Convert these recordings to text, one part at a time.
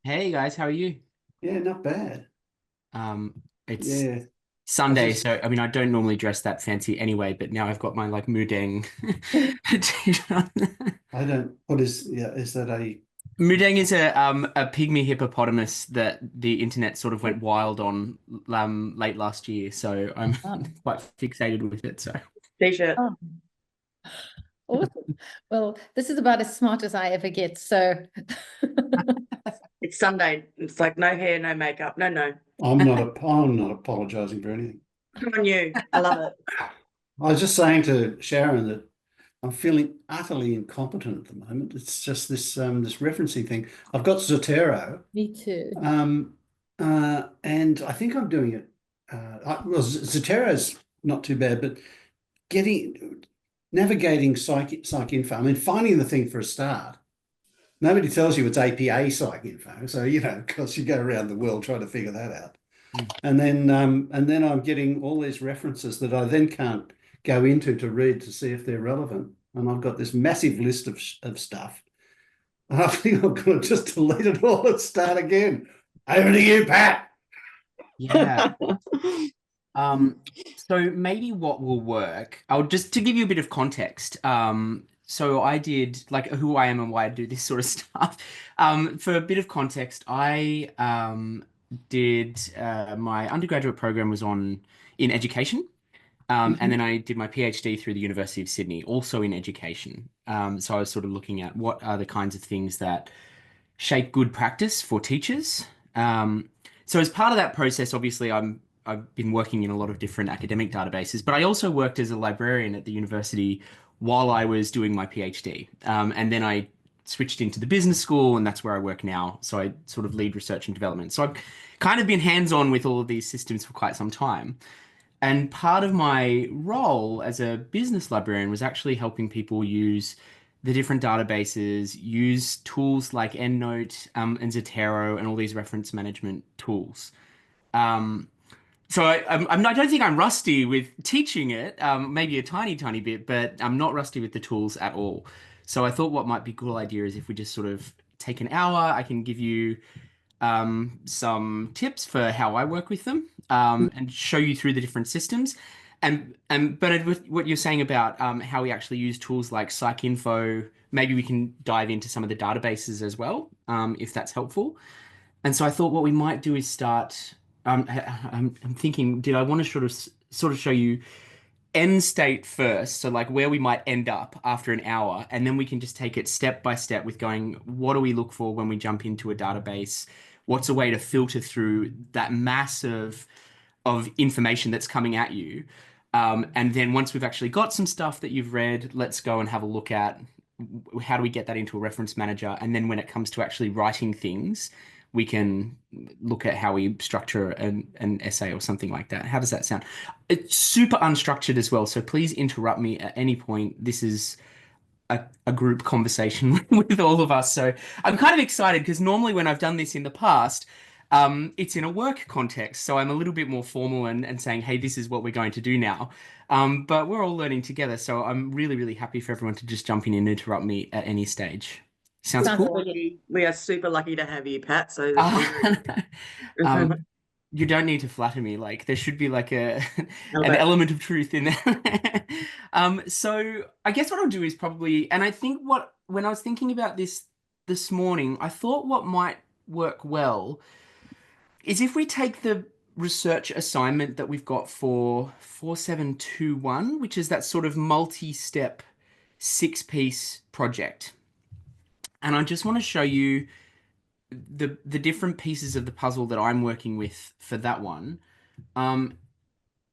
Hey guys, how are you? Yeah, not bad. It's Yeah, I Sunday, just so I mean I don't normally dress that fancy anyway, but now I've got my like Mudeng t-shirt on. I don't. What is, yeah? Is that a? Mudeng is a pygmy hippopotamus that the internet sort of went wild on late last year, so I'm Oh, quite fixated with it. So T-shirt. oh, awesome. Well, this is about as smart as I ever get. So, It's Sunday. It's like no hair, no makeup. No, no. I'm not apologising for anything. Good on you. I love it. I was just saying to Sharon that I'm feeling utterly incompetent at the moment. It's just this referencing thing. I've got Zotero, me too. um, and I think I'm doing it. Well, Zotero's not too bad, but getting navigating psych info. I mean, finding the thing for a start. Nobody tells you it's APA psych info, so of course, you go around the world trying to figure that out. And then I'm getting all these references that I then can't go into to read to see if they're relevant. And I've got this massive list of stuff. And I think I'm going to just delete it all and start again. Over to you, Pat. yeah. Um, so maybe what will work, I'll just to give you a bit of context. So I did like who I am and why I do this sort of stuff. For a bit of context, I did my undergraduate program was on in education. And then Mhm. I did my PhD through the University of Sydney, also in education. So I was sort of looking at what are the kinds of things that shape good practice for teachers. Um, so as part of that process, obviously, I've been working in a lot of different academic databases, but I also worked as a librarian at the university while I was doing my PhD. And then I switched into the business school, and that's where I work now. So I sort of lead research and development. So I've kind of been hands-on with all of these systems for quite some time. And part of my role as a business librarian was actually helping people use the different databases, use tools like EndNote, and Zotero and all these reference management tools. Um, I don't think I'm rusty with teaching it, maybe a tiny, tiny bit, but I'm not rusty with the tools at all. So I thought what might be a cool idea is if we just sort of take an hour, I can give you some tips for how I work with them, and show you through the different systems. But with what you're saying about how we actually use tools like PsycInfo, maybe we can dive into some of the databases as well, if that's helpful. And so I thought what we might do is start. I'm thinking, did I want to sort of show you end state first, so like where we might end up after an hour, and then we can just take it step by step with going, what do we look for when we jump into a database? What's a way to filter through that mass of information that's coming at you? And then once we've actually got some stuff that you've read, let's go and have a look at how do we get that into a reference manager? And then when it comes to actually writing things, we can look at how we structure an essay or something like that. How does that sound? It's super unstructured as well, so please interrupt me at any point. This is a group conversation with all of us. So I'm kind of excited because normally when I've done this in the past, it's in a work context. So I'm a little bit more formal and saying, hey, this is what we're going to do now. But we're all learning together. So I'm really, really happy for everyone to just jump in and interrupt me at any stage. Sounds Sounds cool? awesome. Lucky. We are super lucky to have you, Pat. So Uh, um, I'm you don't need to flatter me. Like there should be like a an but element of truth in there. So I guess what I'll do is probably, and I think what when I was thinking about this morning, I thought what might work well is if we take the research assignment that we've got for 4721, which is that sort of multi-step six-piece project. And I just want to show you the different pieces of the puzzle that I'm working with for that one. Um,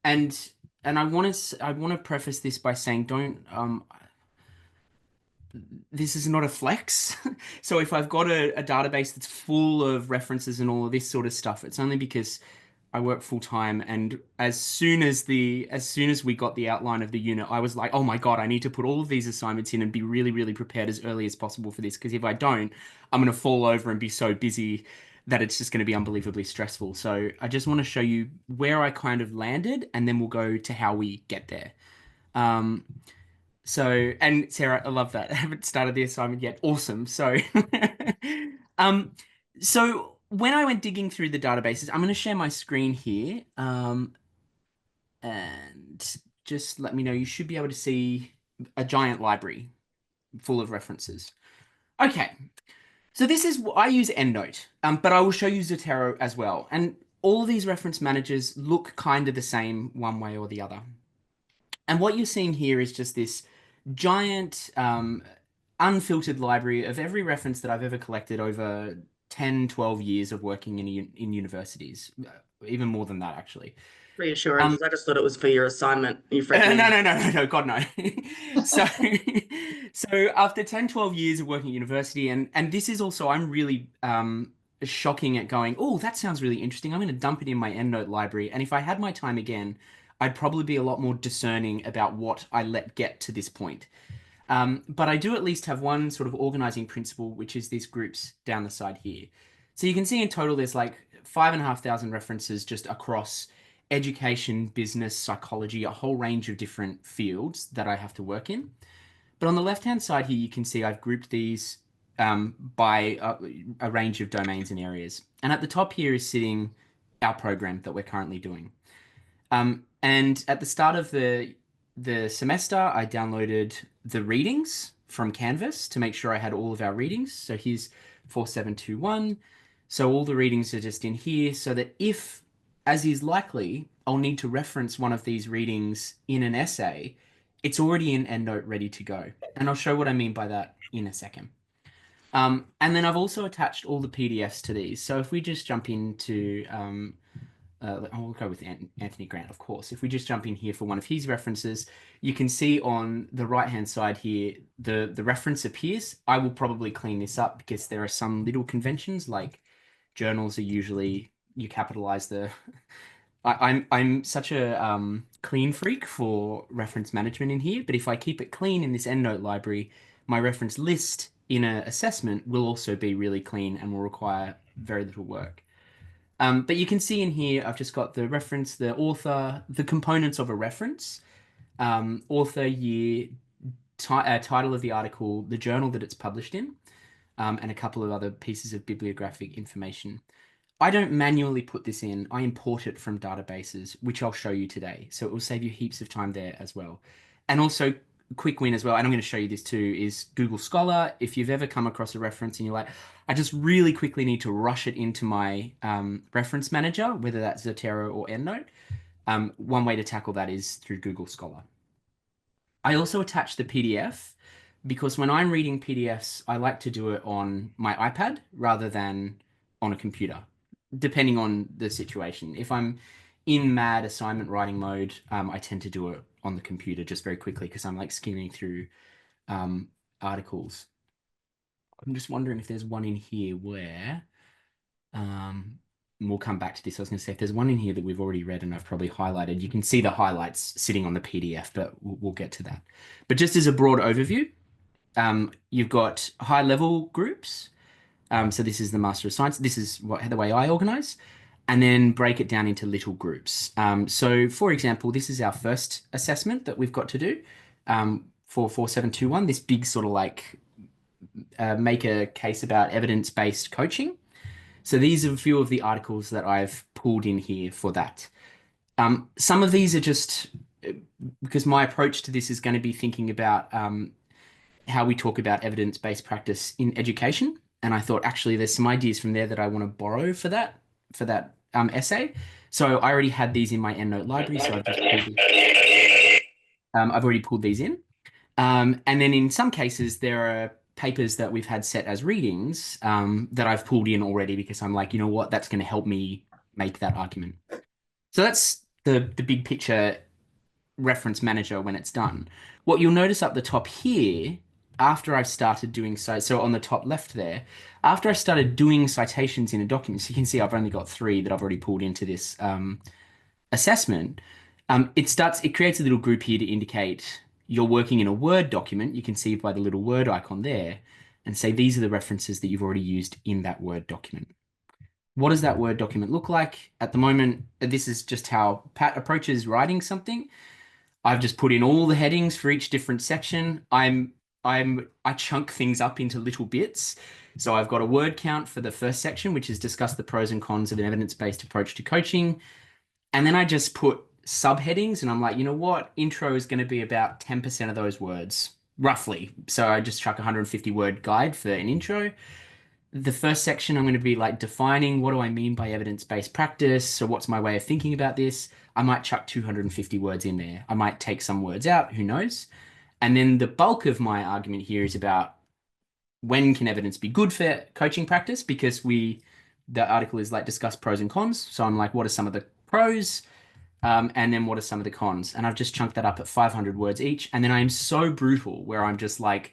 and I want to preface this by saying don't this is not a flex. So if I've got a database that's full of references and all of this sort of stuff, it's only because I work full time. And as soon as we got the outline of the unit, I was like, oh my God, I need to put all of these assignments in and be really, really prepared as early as possible for this. Because if I don't, I'm going to fall over and be so busy that it's just going to be unbelievably stressful. So I just want to show you where I kind of landed, and then we'll go to how we get there. Um, and Sarah, I love that. I haven't started the assignment yet. Awesome. So, um, So when I went digging through the databases, I'm going to share my screen here, and just let me know. You should be able to see a giant library full of references. Okay, so this is I use EndNote, but I will show you Zotero as well. And all of these reference managers look kind of the same one way or the other. And what you're seeing here is just this giant, unfiltered library of every reference that I've ever collected over 10, 12 years of working in universities, even more than that, actually. Reassuring, because I just thought it was for your assignment. You No, freaking no, God, no. So, so after 10, 12 years of working at university, and this is also, I'm really shocking at going, oh, that sounds really interesting. I'm going to dump it in my EndNote library. And if I had my time again, I'd probably be a lot more discerning about what I let get to this point. But I do at least have one sort of organizing principle, which is these groups down the side here. So you can see in total, there's like 5,500 references just across education, business, psychology, a whole range of different fields that I have to work in. But on the left-hand side here, you can see I've grouped these by a range of domains and areas. And at the top here is sitting our program that we're currently doing. And at the start of the semester, I downloaded the readings from Canvas to make sure I had all of our readings. So here's 4721. So all the readings are just in here so that if, as is likely, I'll need to reference one of these readings in an essay, it's already in EndNote ready to go. And I'll show what I mean by that in a second. And then I've also attached all the PDFs to these. So if we just jump into I'll go with Anthony Grant, of course. If we just jump in here for one of his references, you can see on the right-hand side here, the reference appears. I will probably clean this up because there are some little conventions, like journals are usually, you capitalize the... I'm such a clean freak for reference management in here, but if I keep it clean in this EndNote library, my reference list in an assessment will also be really clean and will require very little work. But you can see in here, I've just got the reference, the author, the components of a reference, author, year, title of the article, the journal that it's published in, and a couple of other pieces of bibliographic information. I don't manually put this in. I import it from databases, which I'll show you today. So it will save you heaps of time there as well. And also, quick win as well, and I'm going to show you this too, is Google Scholar. If you've ever come across a reference and you're like, I just really quickly need to rush it into my reference manager, whether that's Zotero or EndNote, one way to tackle that is through Google Scholar. I also attach the PDF because when I'm reading PDFs, I like to do it on my iPad rather than on a computer, depending on the situation. If I'm in mad assignment writing mode, I tend to do it on the computer just very quickly because I'm like skimming through articles. I'm just wondering if there's one in here where, we'll come back to this. I was going to say, if there's one in here that we've already read and I've probably highlighted, you can see the highlights sitting on the PDF, but we'll get to that. But just as a broad overview, you've got high level groups. So this is the Master of Science. This is the way I organize, and then break it down into little groups. So for example, this is our first assessment that we've got to do for 4721, this big sort of like make a case about evidence-based coaching. So these are a few of the articles that I've pulled in here for that. Some of these are just because my approach to this is going to be thinking about how we talk about evidence-based practice in education. And I thought actually there's some ideas from there that I want to borrow for that essay. So I already had these in my EndNote library, so I've already pulled these in. And then in some cases, there are papers that we've had set as readings that I've pulled in already because I'm like, you know what, that's going to help me make that argument. So that's the big picture reference manager when it's done. What you'll notice up the top here, after I've started doing so on the top left there, after I started doing citations in a document, so you can see I've only got 3 that I've already pulled into this assessment. It creates a little group here to indicate you're working in a Word document. You can see by the little Word icon there and say these are the references that you've already used in that Word document. What does that Word document look like? At the moment, this is just how Pat approaches writing something. I've just put in all the headings for each different section. I'm I chunk things up into little bits. So I've got a word count for the first section, which is discuss the pros and cons of an evidence-based approach to coaching. And then I just put subheadings and I'm like, you know what? Intro is going to be about 10% of those words, roughly. So I just chuck a 150 word guide for an intro. The first section, I'm going to be like defining what do I mean by evidence-based practice? So what's my way of thinking about this? I might chuck 250 words in there. I might take some words out, who knows? And then the bulk of my argument here is about when can evidence be good for coaching practice? Because the article is like discuss pros and cons. So I'm like, what are some of the pros? And then what are some of the cons? And I've just chunked that up at 500 words each. And then I am so brutal where I'm just like,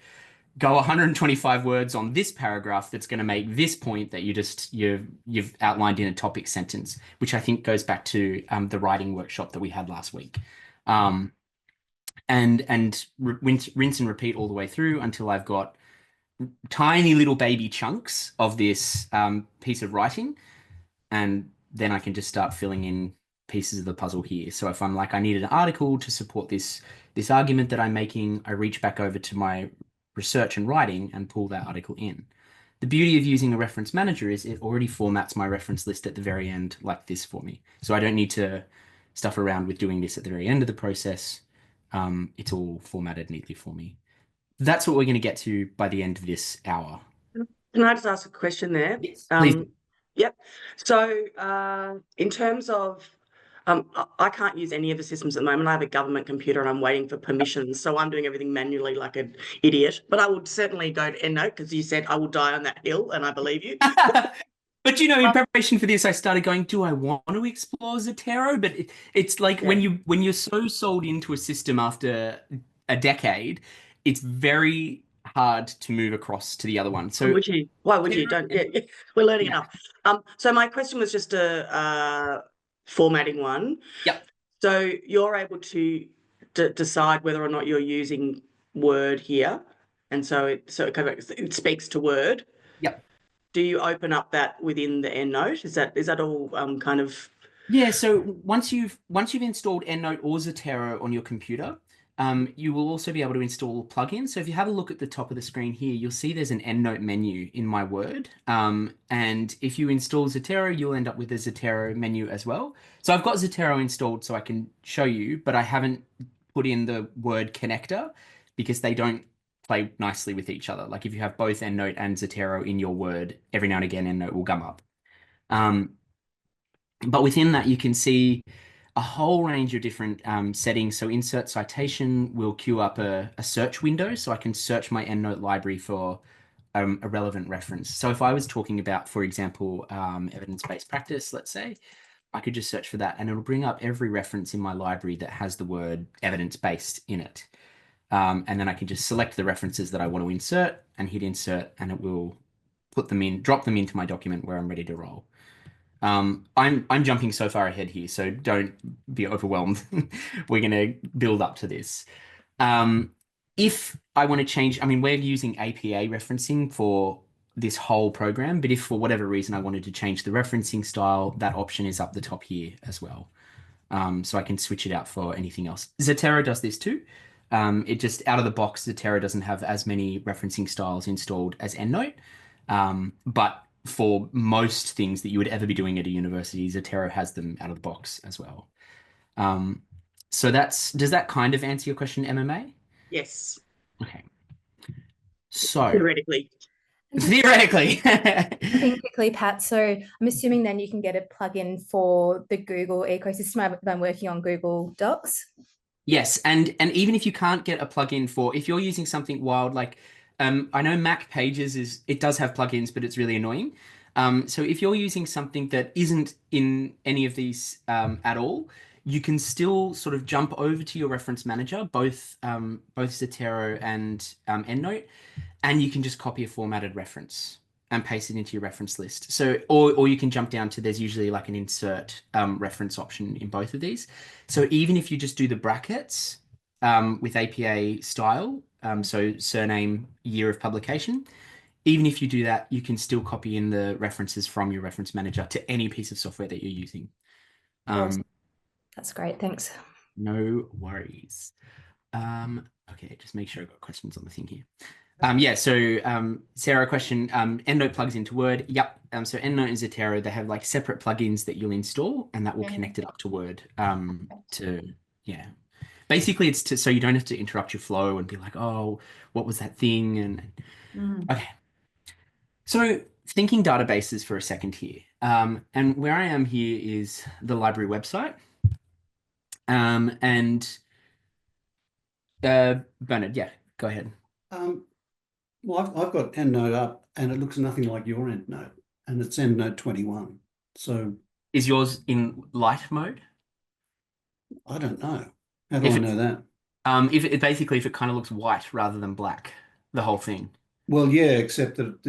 go 125 words on this paragraph that's going to make this point that you've outlined in a topic sentence, which I think goes back to the writing workshop that we had last week. And rinse and repeat all the way through until I've got tiny little baby chunks of this piece of writing, and then I can just start filling in pieces of the puzzle here. So if I'm like, I need an article to support this argument that I'm making, I reach back over to my research and writing and pull that article in. The beauty of using a reference manager is it already formats my reference list at the very end like this for me. So I don't need to stuff around with doing this at the very end of the process. It's all formatted neatly for me. That's what we're going to get to by the end of this hour. Can I just ask a question there? Yes, please. Yep. So in terms of, I can't use any of the systems at the moment. I have a government computer and I'm waiting for permissions. So I'm doing everything manually like an idiot. But I would certainly go to EndNote because you said I will die on that hill and I believe you. But you know, in preparation for this, I started going, do I want to explore Zotero? But it's like when you're so sold into a system after a decade, it's very hard to move across to the other one. So why would you? Don't we're learning Yeah. enough. So my question was just a formatting one. Yep. So you're able to decide whether or not you're using Word here, and so it speaks to Word. Yep. Do you open up that within the EndNote? Is that all kind of? Yeah, so once you've installed EndNote or Zotero on your computer, you will also be able to install plugins. So if you have a look at the top of the screen here, you'll see there's an EndNote menu in my Word. And if you install Zotero, you'll end up with a Zotero menu as well. So I've got Zotero installed so I can show you, but I haven't put in the Word connector because they don't play nicely with each other. Like if you have both EndNote and Zotero in your Word, every now and again EndNote will gum up. But within that, you can see a whole range of different settings. So insert citation will queue up a search window. So I can search my EndNote library for a relevant reference. So if I was talking about, for example, evidence-based practice, let's say, I could just search for that and it'll bring up every reference in my library that has the word evidence-based in it. And then I can just select the references that I want to insert and hit insert, and it will drop them into my document where I'm ready to roll. I'm jumping so far ahead here, so don't be overwhelmed. We're going to build up to this. If I want to change, I mean, we're using APA referencing for this whole program, but if for whatever reason I wanted to change the referencing style, that option is up the top here as well. So I can switch it out for anything else. Zotero does this too. It just out of the box, Zotero doesn't have as many referencing styles installed as EndNote. But for most things that you would ever be doing at a university, Zotero has them out of the box as well. So does that kind of answer your question, MMA? Yes. Okay. So Theoretically. theoretically. Think quickly, Pat. So I'm assuming then you can get a plugin for the Google ecosystem. I'm working on Google Docs. Yes, and even if you can't get a plugin if you're using something wild like I know Mac Pages it does have plugins, but it's really annoying. So if you're using something that isn't in any of these at all, you can still sort of jump over to your reference manager, both Zotero and EndNote, and you can just copy a formatted reference and paste it into your reference list. So, or you can jump down to, there's usually like an insert reference option in both of these. So even if you just do the brackets with APA style, so surname, year of publication, even if you do that, you can still copy in the references from your reference manager to any piece of software that you're using. Awesome. That's great. Thanks. No worries. Okay, just make sure I've got questions on the thing here. Yeah, so Sarah, question, EndNote plugs into Word. Yep. So EndNote and Zotero, they have like separate plugins that you'll install and that will connect it up to Word. Yeah. Basically it's so you don't have to interrupt your flow and be like, oh, what was that thing? And okay. So thinking databases for a second here. And where I am here is the library website. And Bernard, yeah, go ahead. Well, I've got EndNote up, and it looks nothing like your EndNote, and it's EndNote 21. So Is yours in light mode? I don't know. How do If I it, know that? if it basically if it kind of looks white rather than black, the whole thing. Well, yeah, except that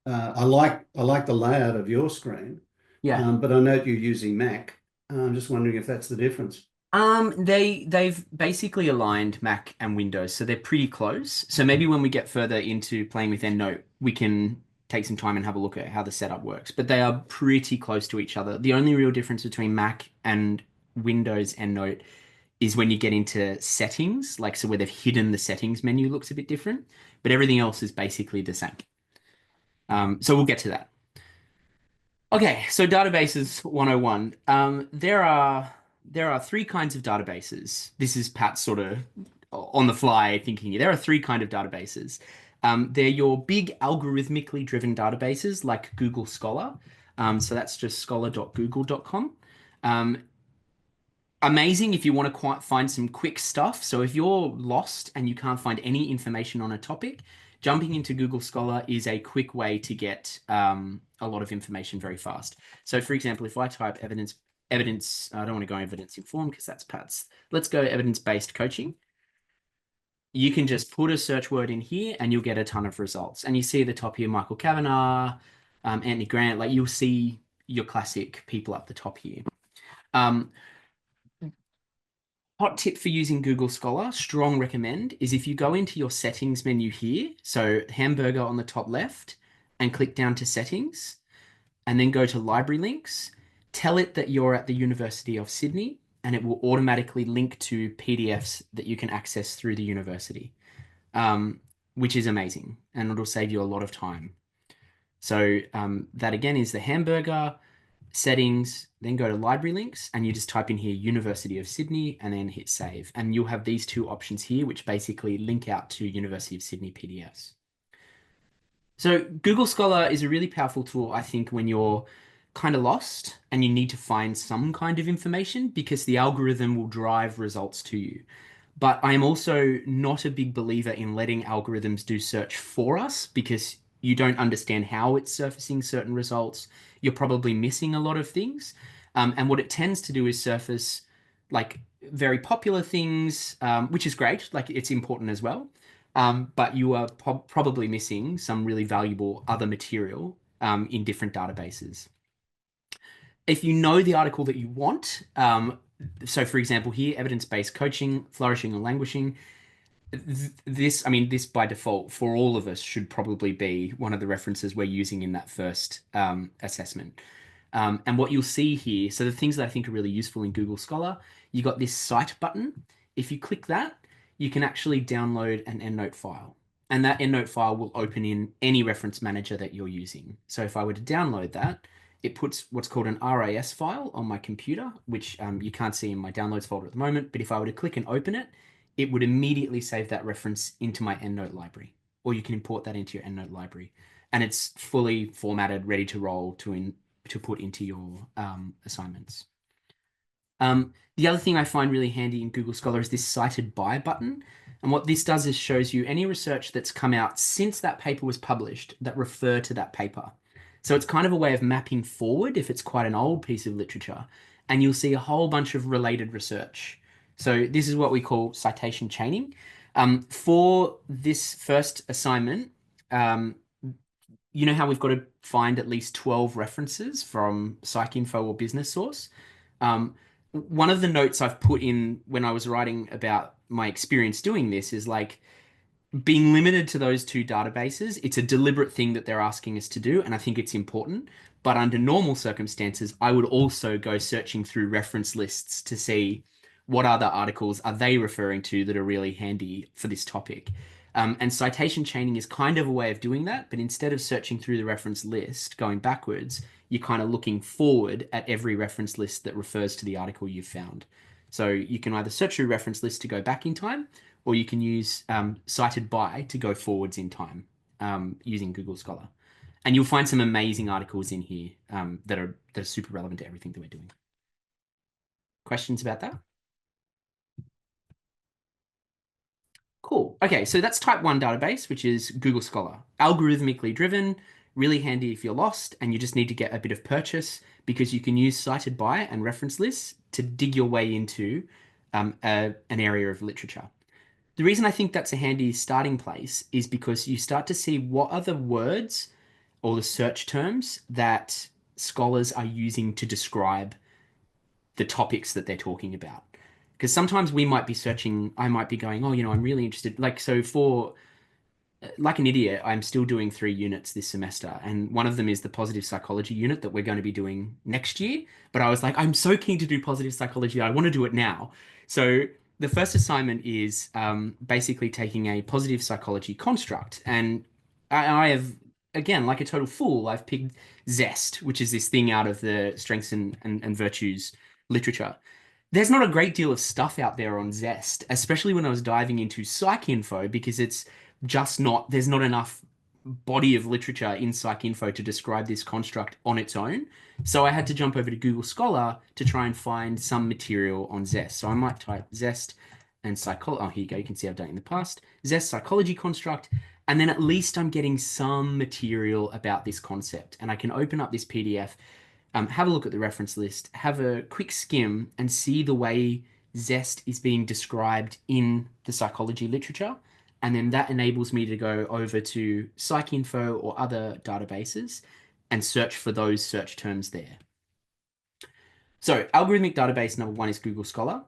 I like the layout of your screen, Yeah. but I note you're using Mac. I'm just wondering if that's the difference. They've basically aligned Mac and Windows, so they're pretty close. So maybe when we get further into playing with EndNote, we can take some time and have a look at how the setup works. But they are pretty close to each other. The only real difference between Mac and Windows EndNote is when you get into settings, like so where they've hidden the settings menu looks a bit different, but everything else is basically the same. So we'll get to that. Okay, so databases 101. There are three kinds of databases. This is Pat sort of on the fly thinking. There are three kind of databases. They're your big algorithmically driven databases like Google Scholar. So that's just scholar.google.com. Amazing if you want to find some quick stuff. So if you're lost and you can't find any information on a topic, jumping into Google Scholar is a quick way to get a lot of information very fast. So for example, if I type evidence, I don't want to go evidence informed because that's Pat's. Let's go evidence-based coaching. You can just put a search word in here and you'll get a ton of results. And you see at the top here, Michael Kavanagh, Anthony Grant, like you'll see your classic people up the top here. Hot tip for using Google Scholar, strong recommend, is if you go into your settings menu here, so hamburger on the top left, and click down to settings, and then go to library links, tell it that you're at the University of Sydney, and it will automatically link to PDFs that you can access through the university, which is amazing, and it'll save you a lot of time. So that again is the hamburger, settings, then go to library links and you just type in here University of Sydney and then hit save. And you'll have these two options here, which basically link out to University of Sydney PDFs. So Google Scholar is a really powerful tool, I think, when you're kind of lost and you need to find some kind of information because the algorithm will drive results to you. But I am also not a big believer in letting algorithms do search for us because you don't understand how it's surfacing certain results. You're probably missing a lot of things. And what it tends to do is surface like very popular things, which is great, like it's important as well. But you are probably missing some really valuable other material in different databases. If you know the article that you want, so for example here, evidence-based coaching, flourishing or languishing, this by default for all of us should probably be one of the references we're using in that first assessment. And what you'll see here, so the things that I think are really useful in Google Scholar, you got this cite button. If you click that, you can actually download an EndNote file. And that EndNote file will open in any reference manager that you're using. So if I were to download that, it puts what's called an RAS file on my computer, which you can't see in my downloads folder at the moment. But if I were to click and open it, it would immediately save that reference into my EndNote library, or you can import that into your EndNote library. And it's fully formatted, ready to roll to put into your assignments. The other thing I find really handy in Google Scholar is this cited by button. And what this does is shows you any research that's come out since that paper was published that refer to that paper. So it's kind of a way of mapping forward if it's quite an old piece of literature, and you'll see a whole bunch of related research. So this is what we call citation chaining. For this first assignment, you know how we've got to find at least 12 references from PsycInfo or Business Source? One of the notes I've put in when I was writing about my experience doing this is like being limited to those two databases. It's a deliberate thing that they're asking us to do, and I think it's important. But under normal circumstances, I would also go searching through reference lists to see what other articles are they referring to that are really handy for this topic. And citation chaining is kind of a way of doing that, but instead of searching through the reference list going backwards, you're kind of looking forward at every reference list that refers to the article you've found. So you can either search through reference lists to go back in time, or you can use cited by to go forwards in time using Google Scholar. And you'll find some amazing articles in here that are super relevant to everything that we're doing. Questions about that? Cool. Okay, so that's type 1 database, which is Google Scholar. Algorithmically driven, really handy if you're lost and you just need to get a bit of purchase, because you can use cited by and reference lists to dig your way into an area of literature. The reason I think that's a handy starting place is because you start to see what are the words or the search terms that scholars are using to describe the topics that they're talking about. Because sometimes we might be searching, I might be going, oh, I'm really interested. Like, so for, like an idiot, I'm still doing 3 units this semester. And one of them is the positive psychology unit that we're going to be doing next year. But I was like, I'm so keen to do positive psychology. I want to do it now. So the first assignment is basically taking a positive psychology construct. And I have, again, like a total fool, I've picked Zest, which is this thing out of the strengths and virtues literature. There's not a great deal of stuff out there on Zest, especially when I was diving into PsycInfo, because it's just not, there's not enough body of literature in PsycInfo to describe this construct on its own. So I had to jump over to Google Scholar to try and find some material on Zest. So I might type Zest and psychology. Oh, here you go. You can see I've done it in the past. Zest psychology construct. And then at least I'm getting some material about this concept. And I can open up this PDF, have a look at the reference list, have a quick skim and see the way Zest is being described in the psychology literature. And then that enables me to go over to PsycInfo or other databases and search for those search terms there. So algorithmic database number 1 is Google Scholar.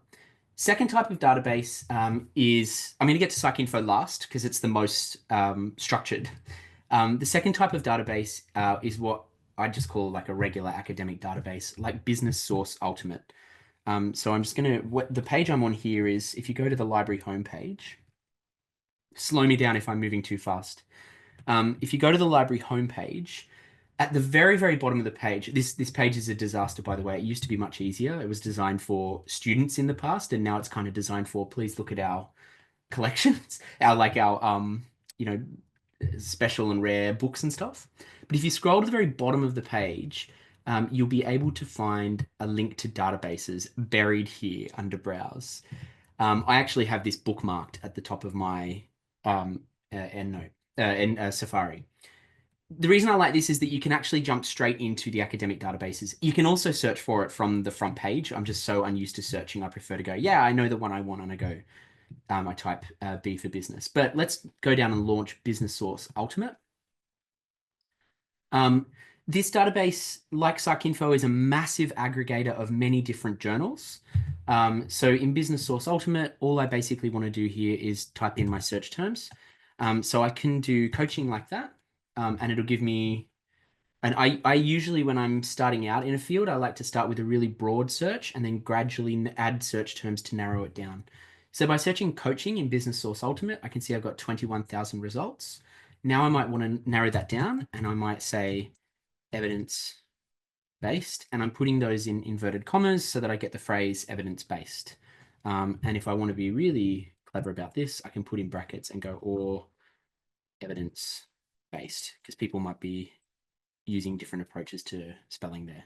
Second type of database is, I'm going to get to PsycInfo last because it's the most structured. The second type of database is what I just call like a regular academic database, like Business Source Ultimate. So I'm just going to, the page I'm on here is, if you go to the library homepage, slow me down if I'm moving too fast. If you go to the library homepage, at the very, very bottom of the page, this page is a disaster, by the way. It used to be much easier. It was designed for students in the past, and now it's kind of designed for, please look at our collections, our special and rare books and stuff. But if you scroll to the very bottom of the page, you'll be able to find a link to databases buried here under Browse. I actually have this bookmarked at the top of my EndNote in Safari. The reason I like this is that you can actually jump straight into the academic databases. You can also search for it from the front page. I'm just so unused to searching. I prefer to go, yeah, I know the one I want, and I go, I type B for business. But let's go down and launch Business Source Ultimate. This database, like PsycInfo, is a massive aggregator of many different journals. So in Business Source Ultimate, all I basically want to do here is type in my search terms. So I can do coaching like that, and it'll give me, and I usually, when I'm starting out in a field, I like to start with a really broad search and then gradually add search terms to narrow it down. So by searching coaching in Business Source Ultimate, I can see I've got 21,000 results. Now I might want to narrow that down, and I might say evidence-based, and I'm putting those in inverted commas so that I get the phrase evidence-based. And if I want to be really clever about this, I can put in brackets and go or evidence-based, because people might be using different approaches to spelling there.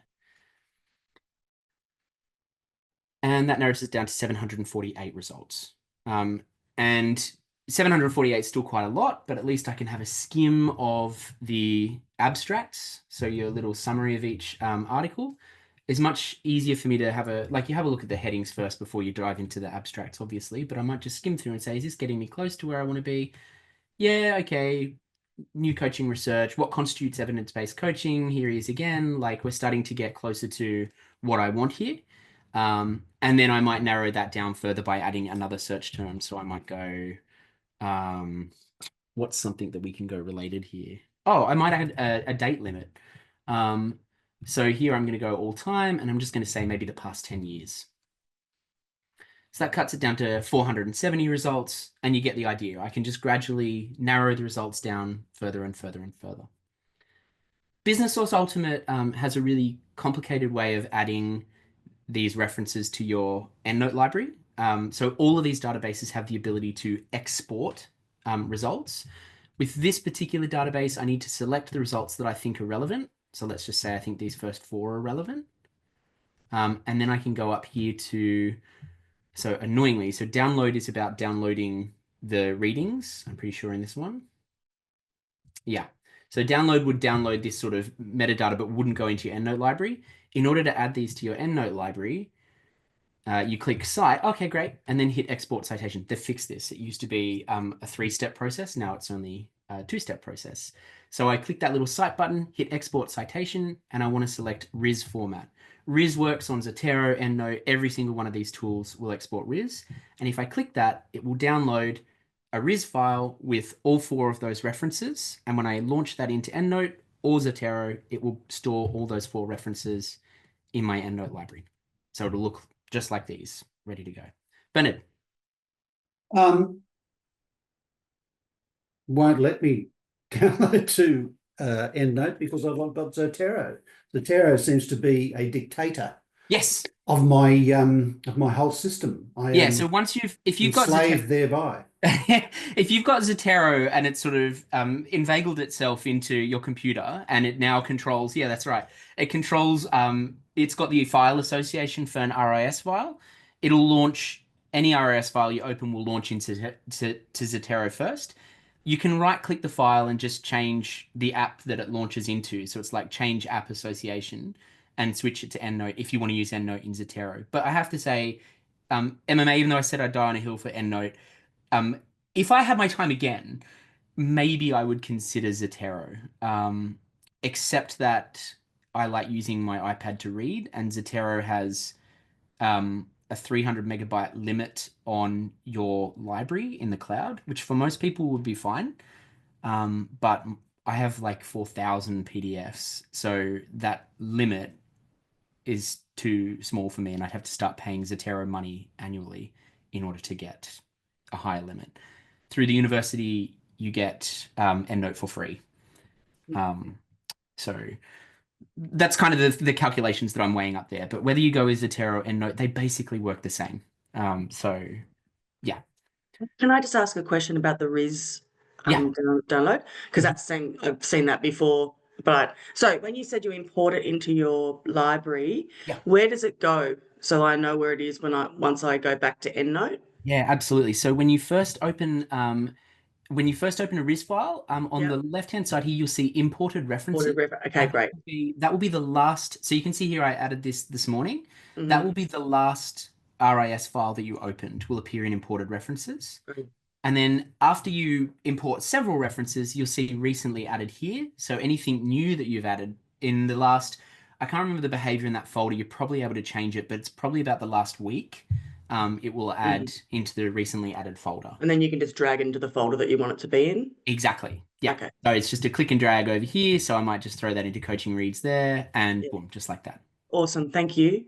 And that narrows it down to 748 results. And 748 is still quite a lot, but at least I can have a skim of the abstracts. So your little summary of each article is much easier for me to have you have a look at the headings first before you dive into the abstracts, obviously, but I might just skim through and say, is this getting me close to where I want to be? Yeah, okay. New coaching research, what constitutes evidence-based coaching? Here he is again, like we're starting to get closer to what I want here. And then I might narrow that down further by adding another search term. So I might go, what's something that we can go related here? Oh, I might add a date limit. So here I'm going to go all time, and I'm just going to say maybe the past 10 years. So that cuts it down to 470 results, and you get the idea. I can just gradually narrow the results down further and further and further. Business Source Ultimate has a really complicated way of adding these references to your EndNote library. So all of these databases have the ability to export results. With this particular database, I need to select the results that I think are relevant. So let's just say I think these first 4 are relevant. And then I can go up here to, so annoyingly, so download is about downloading the readings, I'm pretty sure in this one. Yeah. So download would download this sort of metadata, but wouldn't go into your EndNote library. In order to add these to your EndNote library, you click Cite, okay, great, and then hit Export Citation. They fixed this. It used to be a 3-step process. Now it's only a 2-step process. So I click that little Cite button, hit Export Citation, and I want to select RIS format. RIS works on Zotero, EndNote. Every single one of these tools will export RIS. And if I click that, it will download a RIS file with all 4 of those references. And when I launch that into EndNote or Zotero, it will store all those 4 references in my EndNote library. So it'll look just like these, ready to go. Bernard. Won't let me download to EndNote because I've got Zotero. Zotero seems to be a dictator Yes. of my whole system. I Yeah. am So once if you've got enslaved Zotero, thereby. if you've got Zotero and it's sort of inveigled itself into your computer and it now controls, yeah, that's right. It controls, it's got the file association for an RIS file. It'll launch any RIS file you open will launch into to Zotero first. You can right click the file and just change the app that it launches into. So it's like change app association and switch it to EndNote if you want to use EndNote in Zotero. But I have to say, MMA, even though I said I'd die on a hill for EndNote, if I had my time again, maybe I would consider Zotero. Except that I like using my iPad to read, and Zotero has a 300 megabyte limit on your library in the cloud, which for most people would be fine. But I have like 4,000 PDFs, so that limit is too small for me, and I'd have to start paying Zotero money annually in order to get a higher limit. Through the university, you get EndNote for free. So that's kind of the calculations that I'm weighing up there. But whether you go with Zotero or EndNote, they basically work the same. So yeah. Can I just ask a question about the RIS Yeah. download? Because I've seen that before. But so when you said you import it into your library, Yeah. where does it go? So I know where it is once I go back to EndNote. Yeah, absolutely. So when you first open a RIS file, on the left-hand side here, you'll see imported references. Okay, And great. that will be the last. So you can see here, I added this morning. Mhm. That will be the last RIS file that you opened will appear in imported references. Great. And then after you import several references, you'll see recently added here. So anything new that you've added in the last, I can't remember the behavior in that folder. You're probably able to change it, but it's probably about the last week. It will add into the recently added folder. And then you can just drag into the folder that you want it to be in. Exactly. Yeah. Okay. So it's just a click and drag over here. So I might just throw that into coaching reads there and boom, just like that. Awesome. Thank you.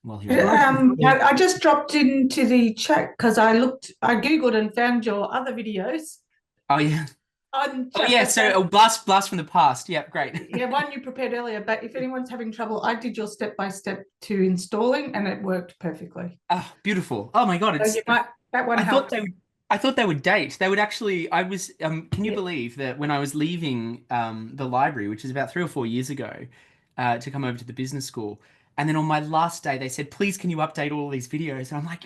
I just dropped into the chat because I Googled and found your other videos. Oh yeah. On Oh yeah. So a blast from the past. Yeah, great. Yeah, one you prepared earlier. But if anyone's having trouble, I did your step-by-step to installing, and it worked perfectly. Oh, beautiful. Oh my God. So that one helped. I thought they would date. They would actually, I was, can you believe that when I was leaving the library, which is about 3 or 4 years ago, to come over to the business school, and then on my last day, they said, please, can you update all these videos? And I'm like,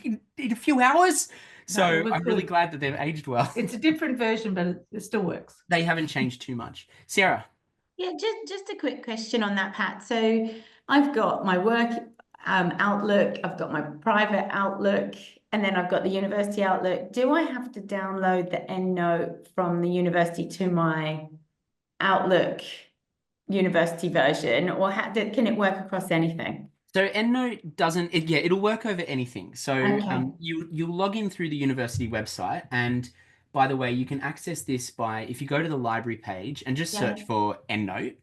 in a few hours? So I'm really glad that they've aged well. It's a different version, but it still works. They haven't changed too much. Sarah? Yeah, just a quick question on that, Pat. So I've got my work Outlook, I've got my private Outlook, and then I've got the university Outlook. Do I have to download the EndNote from the university to my Outlook university version, or can it work across anything? So EndNote doesn't, it'll work over anything. So Okay. you log in through the university website, and by the way, you can access this by, if you go to the library page and just search for EndNote.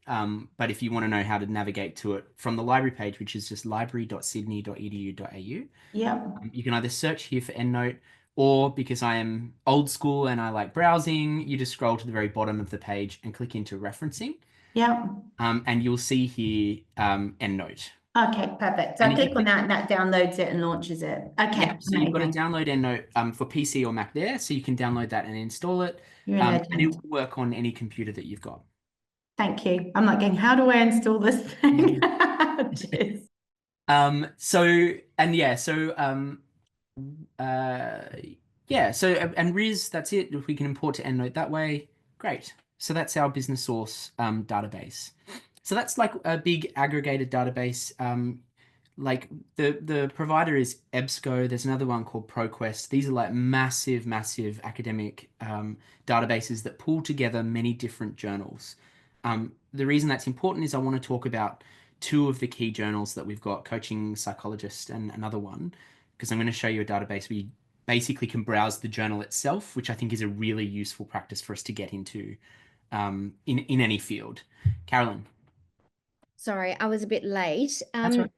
But if you want to know how to navigate to it from the library page, which is just library.sydney.edu.au, Yeah. you can either search here for EndNote, or because I am old school and I like browsing, you just scroll to the very bottom of the page and click into referencing. Yeah. And you'll see here EndNote. Okay, perfect. So I click on that and that downloads it and launches it. Okay, Yeah, so you've got to amazing. download EndNote for PC or Mac there, so you can download that and install it. You're a And it legend. will work on any computer that you've got. Thank you. I'm not getting, how do I install this thing? Cheers. And Riz, that's it. If we can import to EndNote that way, great. So that's our business source database. So that's like a big aggregated database. Like the provider is EBSCO. There's another one called ProQuest. These are like massive, massive academic databases that pull together many different journals. The reason that's important is I want to talk about two of the key journals that we've got, Coaching Psychologist and another one, because I'm going to show you a database where you basically can browse the journal itself, which I think is a really useful practice for us to get into in any field. Carolyn. Sorry, I was a bit late. That's right.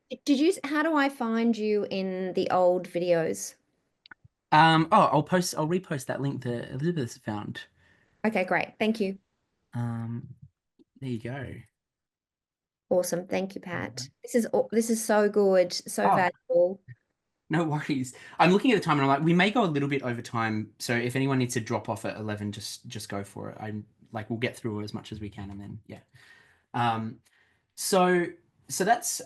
How do I find you in the old videos? I'll repost that link that Elizabeth found. Okay, great. Thank you. There you go. Awesome. Thank you, Pat. This is so good, so valuable. No worries. I'm looking at the time and I'm like, we may go a little bit over time. So if anyone needs to drop off at 11, just go for it. I'm like, we'll get through as much as we can, and then yeah. So that's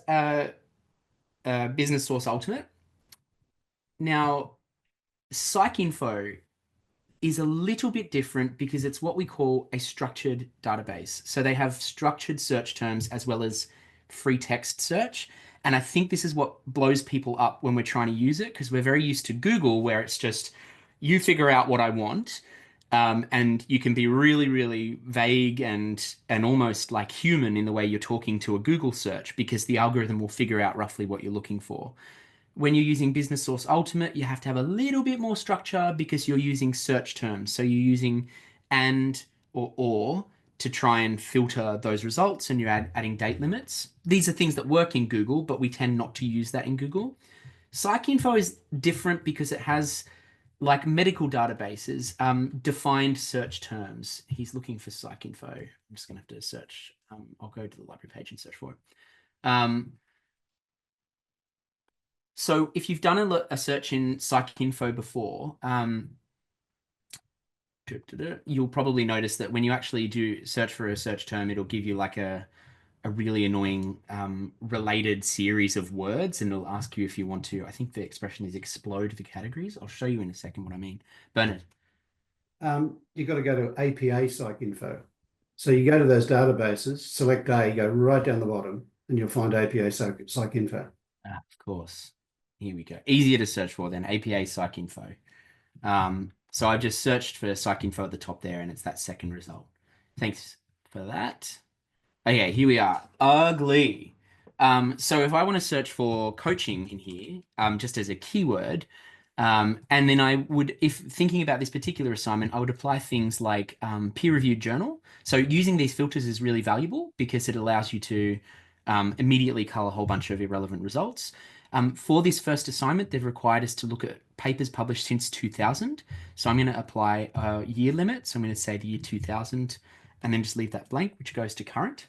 Business Source Ultimate. Now, PsycInfo is a little bit different because it's what we call a structured database. So they have structured search terms as well as free text search. And I think this is what blows people up when we're trying to use it, because we're very used to Google, where it's just you figure out what I want. And you can be really, really vague and almost like human in the way you're talking to a Google search, because the algorithm will figure out roughly what you're looking for. When you're using Business Source Ultimate, you have to have a little bit more structure because you're using search terms. So you're using and or to try and filter those results, and you're adding date limits. These are things that work in Google, but we tend not to use that in Google. PsycInfo is different because it has, like medical databases, defined search terms. He's looking for PsycInfo. I'm just going to have to search. I'll go to the library page and search for it. So if you've done a search in PsycInfo before, you'll probably notice that when you actually do search for a search term, it'll give you like a really annoying related series of words, and it'll ask you if you want to, I think the expression is explode the categories. I'll show you in a second what I mean. Bernard. You've got to go to APA PsycInfo. So you go to those databases, select A, go right down the bottom, and you'll find APA PsycInfo. Of course. Here we go. Easier to search for than APA PsycInfo. So I just searched for PsycInfo at the top there, and it's that second result. Thanks for that. Okay, here we are. Ugly. So if I want to search for coaching in here, just as a keyword, and then I would, if thinking about this particular assignment, I would apply things like peer-reviewed journal. So using these filters is really valuable because it allows you to immediately cull a whole bunch of irrelevant results. For this first assignment, they've required us to look at papers published since 2000. So I'm going to apply a year limit. So I'm going to say the year 2000 and then just leave that blank, which goes to current.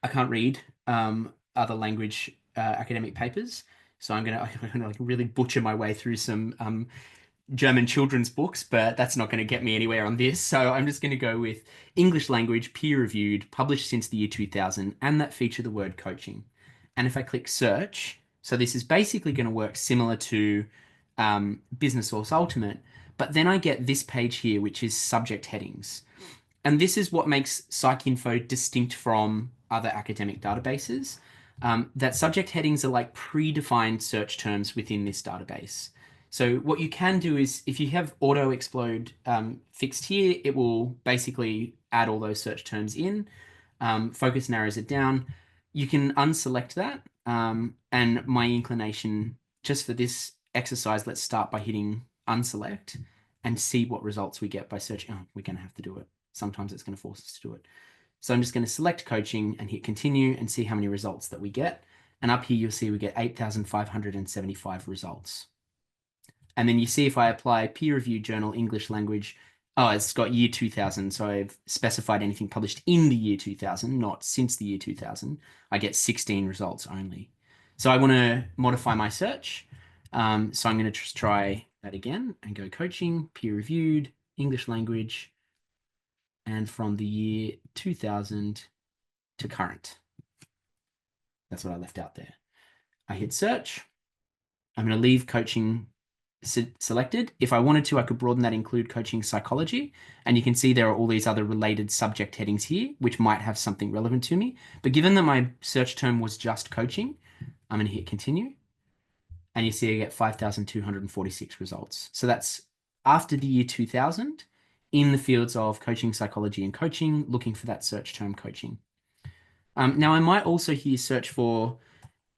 I can't read other language academic papers. So I'm going to like really butcher my way through some German children's books, but that's not going to get me anywhere on this. So I'm just going to go with English language, peer-reviewed, published since the year 2000, and that feature the word coaching. And if I click search, so this is basically going to work similar to Business Source Ultimate, but then I get this page here, which is subject headings. And this is what makes PsycInfo distinct from other academic databases. That subject headings are like predefined search terms within this database. So what you can do is, if you have auto explode fixed here, it will basically add all those search terms in. Focus narrows it down. You can unselect that. And my inclination, just for this exercise, let's start by hitting unselect. and see what results we get by searching. Oh, we're going to have to do it. Sometimes it's going to force us to do it. So I'm just going to select coaching and hit continue and see how many results that we get. And up here, you'll see we get 8,575 results. And then you see if I apply peer-reviewed journal English language, oh, it's got year 2000. So I've specified anything published in the year 2000, not since the year 2000. I get 16 results only. So I want to modify my search. So I'm going to just try that again and go coaching, peer-reviewed, English language, and from the year 2000 to current. That's what I left out there. I hit search. I'm going to leave coaching selected. If I wanted to, I could broaden that, include coaching psychology. And you can see there are all these other related subject headings here, which might have something relevant to me. But given that my search term was just coaching, I'm going to hit continue. And you see I get 5,246 results. So that's after the year 2000 in the fields of coaching psychology and coaching, looking for that search term coaching. Now I might also here search for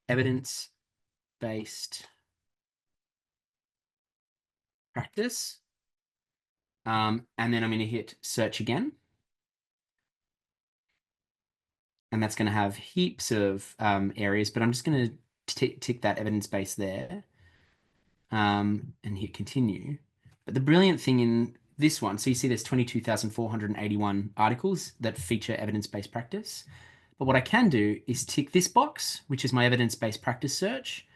evidence-based practice. And then I'm going to hit search again. And that's going to have heaps of areas, but I'm just going to tick that evidence base there and hit continue. But the brilliant thing in this one, so you see there's 22,481 articles that feature evidence-based practice. But what I can do is tick this box, which is my evidence-based practice search.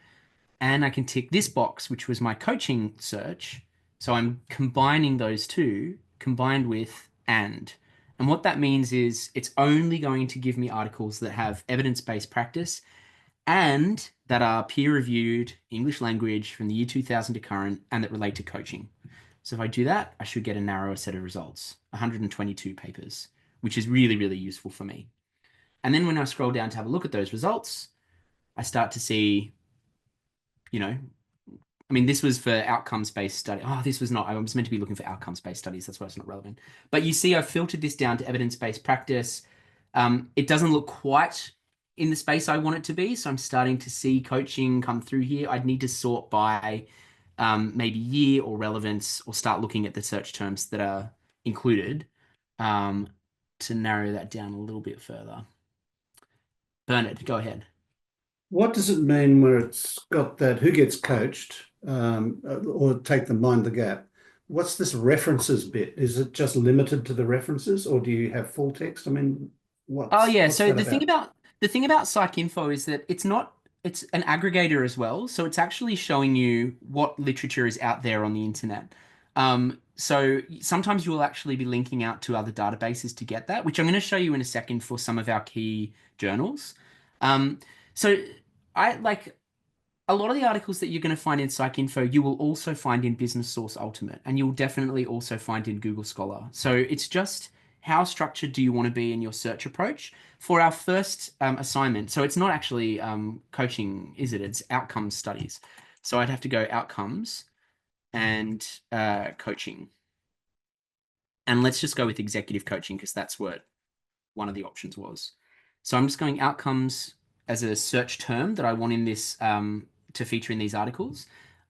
And I can tick this box, which was my coaching search. So I'm combining those two, combined with and. And what that means is it's only going to give me articles that have evidence-based practice and that are peer-reviewed English language from the year 2000 to current and that relate to coaching. So if I do that, I should get a narrower set of results, 122 papers, which is really, really useful for me. And then when I scroll down to have a look at those results, I start to see, you know, I mean, this was for outcomes-based study. Oh, this was not, I was meant to be looking for outcomes-based studies. That's why it's not relevant. But you see, I've filtered this down to evidence-based practice. It doesn't look quite in the space I want it to be. So I'm starting to see coaching come through here. I'd need to sort by maybe year or relevance or start looking at the search terms that are included to narrow that down a little bit further. Bernard, go ahead. What does it mean where it's got that who gets coached or take the mind the gap? What's this references bit? Is it just limited to the references or do you have full text? I mean, what's So that about? the thing about PsycInfo is that it's an aggregator as well. So it's actually showing you what literature is out there on the internet. So sometimes you will actually be linking out to other databases to get that, which I'm going to show you in a second for some of our key journals. So I like a lot of the articles that you're going to find in PsycInfo, you will also find in Business Source Ultimate, and you'll definitely also find in Google Scholar. So it's just how structured do you want to be in your search approach? For our first assignment, so it's not actually coaching, is it? It's outcomes studies. So I'd have to go outcomes and coaching. And let's just go with executive coaching because that's what one of the options was. So I'm just going outcomes as a search term that I want in this to feature in these articles.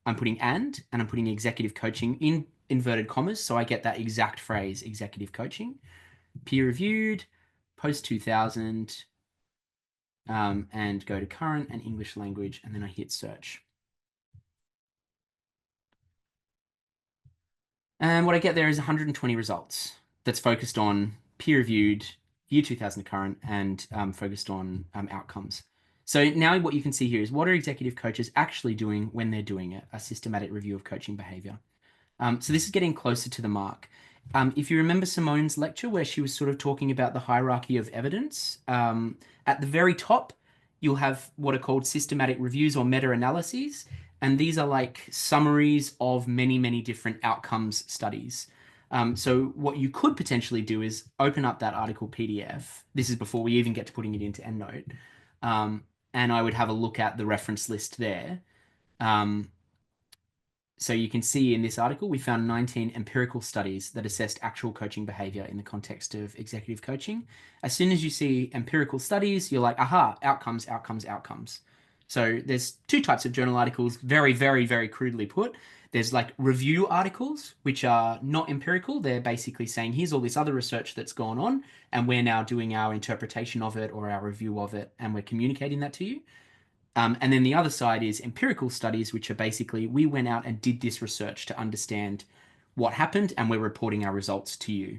I'm putting and I'm putting executive coaching in inverted commas. So I get that exact phrase, executive coaching, peer reviewed, post 2000, and go to current and English language. And then I hit search. And what I get there is 120 results that's focused on peer reviewed, year 2000 current, and focused on outcomes. So now what you can see here is what are executive coaches actually doing when they're doing it, a systematic review of coaching behavior. So this is getting closer to the mark. If you remember Simone's lecture where she was sort of talking about the hierarchy of evidence, at the very top, you'll have what are called systematic reviews or meta-analyses. And these are like summaries of many, many different outcomes studies. So what you could potentially do is open up that article PDF. This is before we even get to putting it into EndNote. And I would have a look at the reference list there. So you can see in this article, we found 19 empirical studies that assessed actual coaching behavior in the context of executive coaching. As soon as you see empirical studies, you're like, aha, outcomes, outcomes, outcomes. So there's two types of journal articles, very, very, very crudely put. There's like review articles, which are not empirical. They're basically saying, here's all this other research that's gone on, and we're now doing our interpretation of it or our review of it, and we're communicating that to you. And then the other side is empirical studies, which are basically, we went out and did this research to understand what happened, and we're reporting our results to you.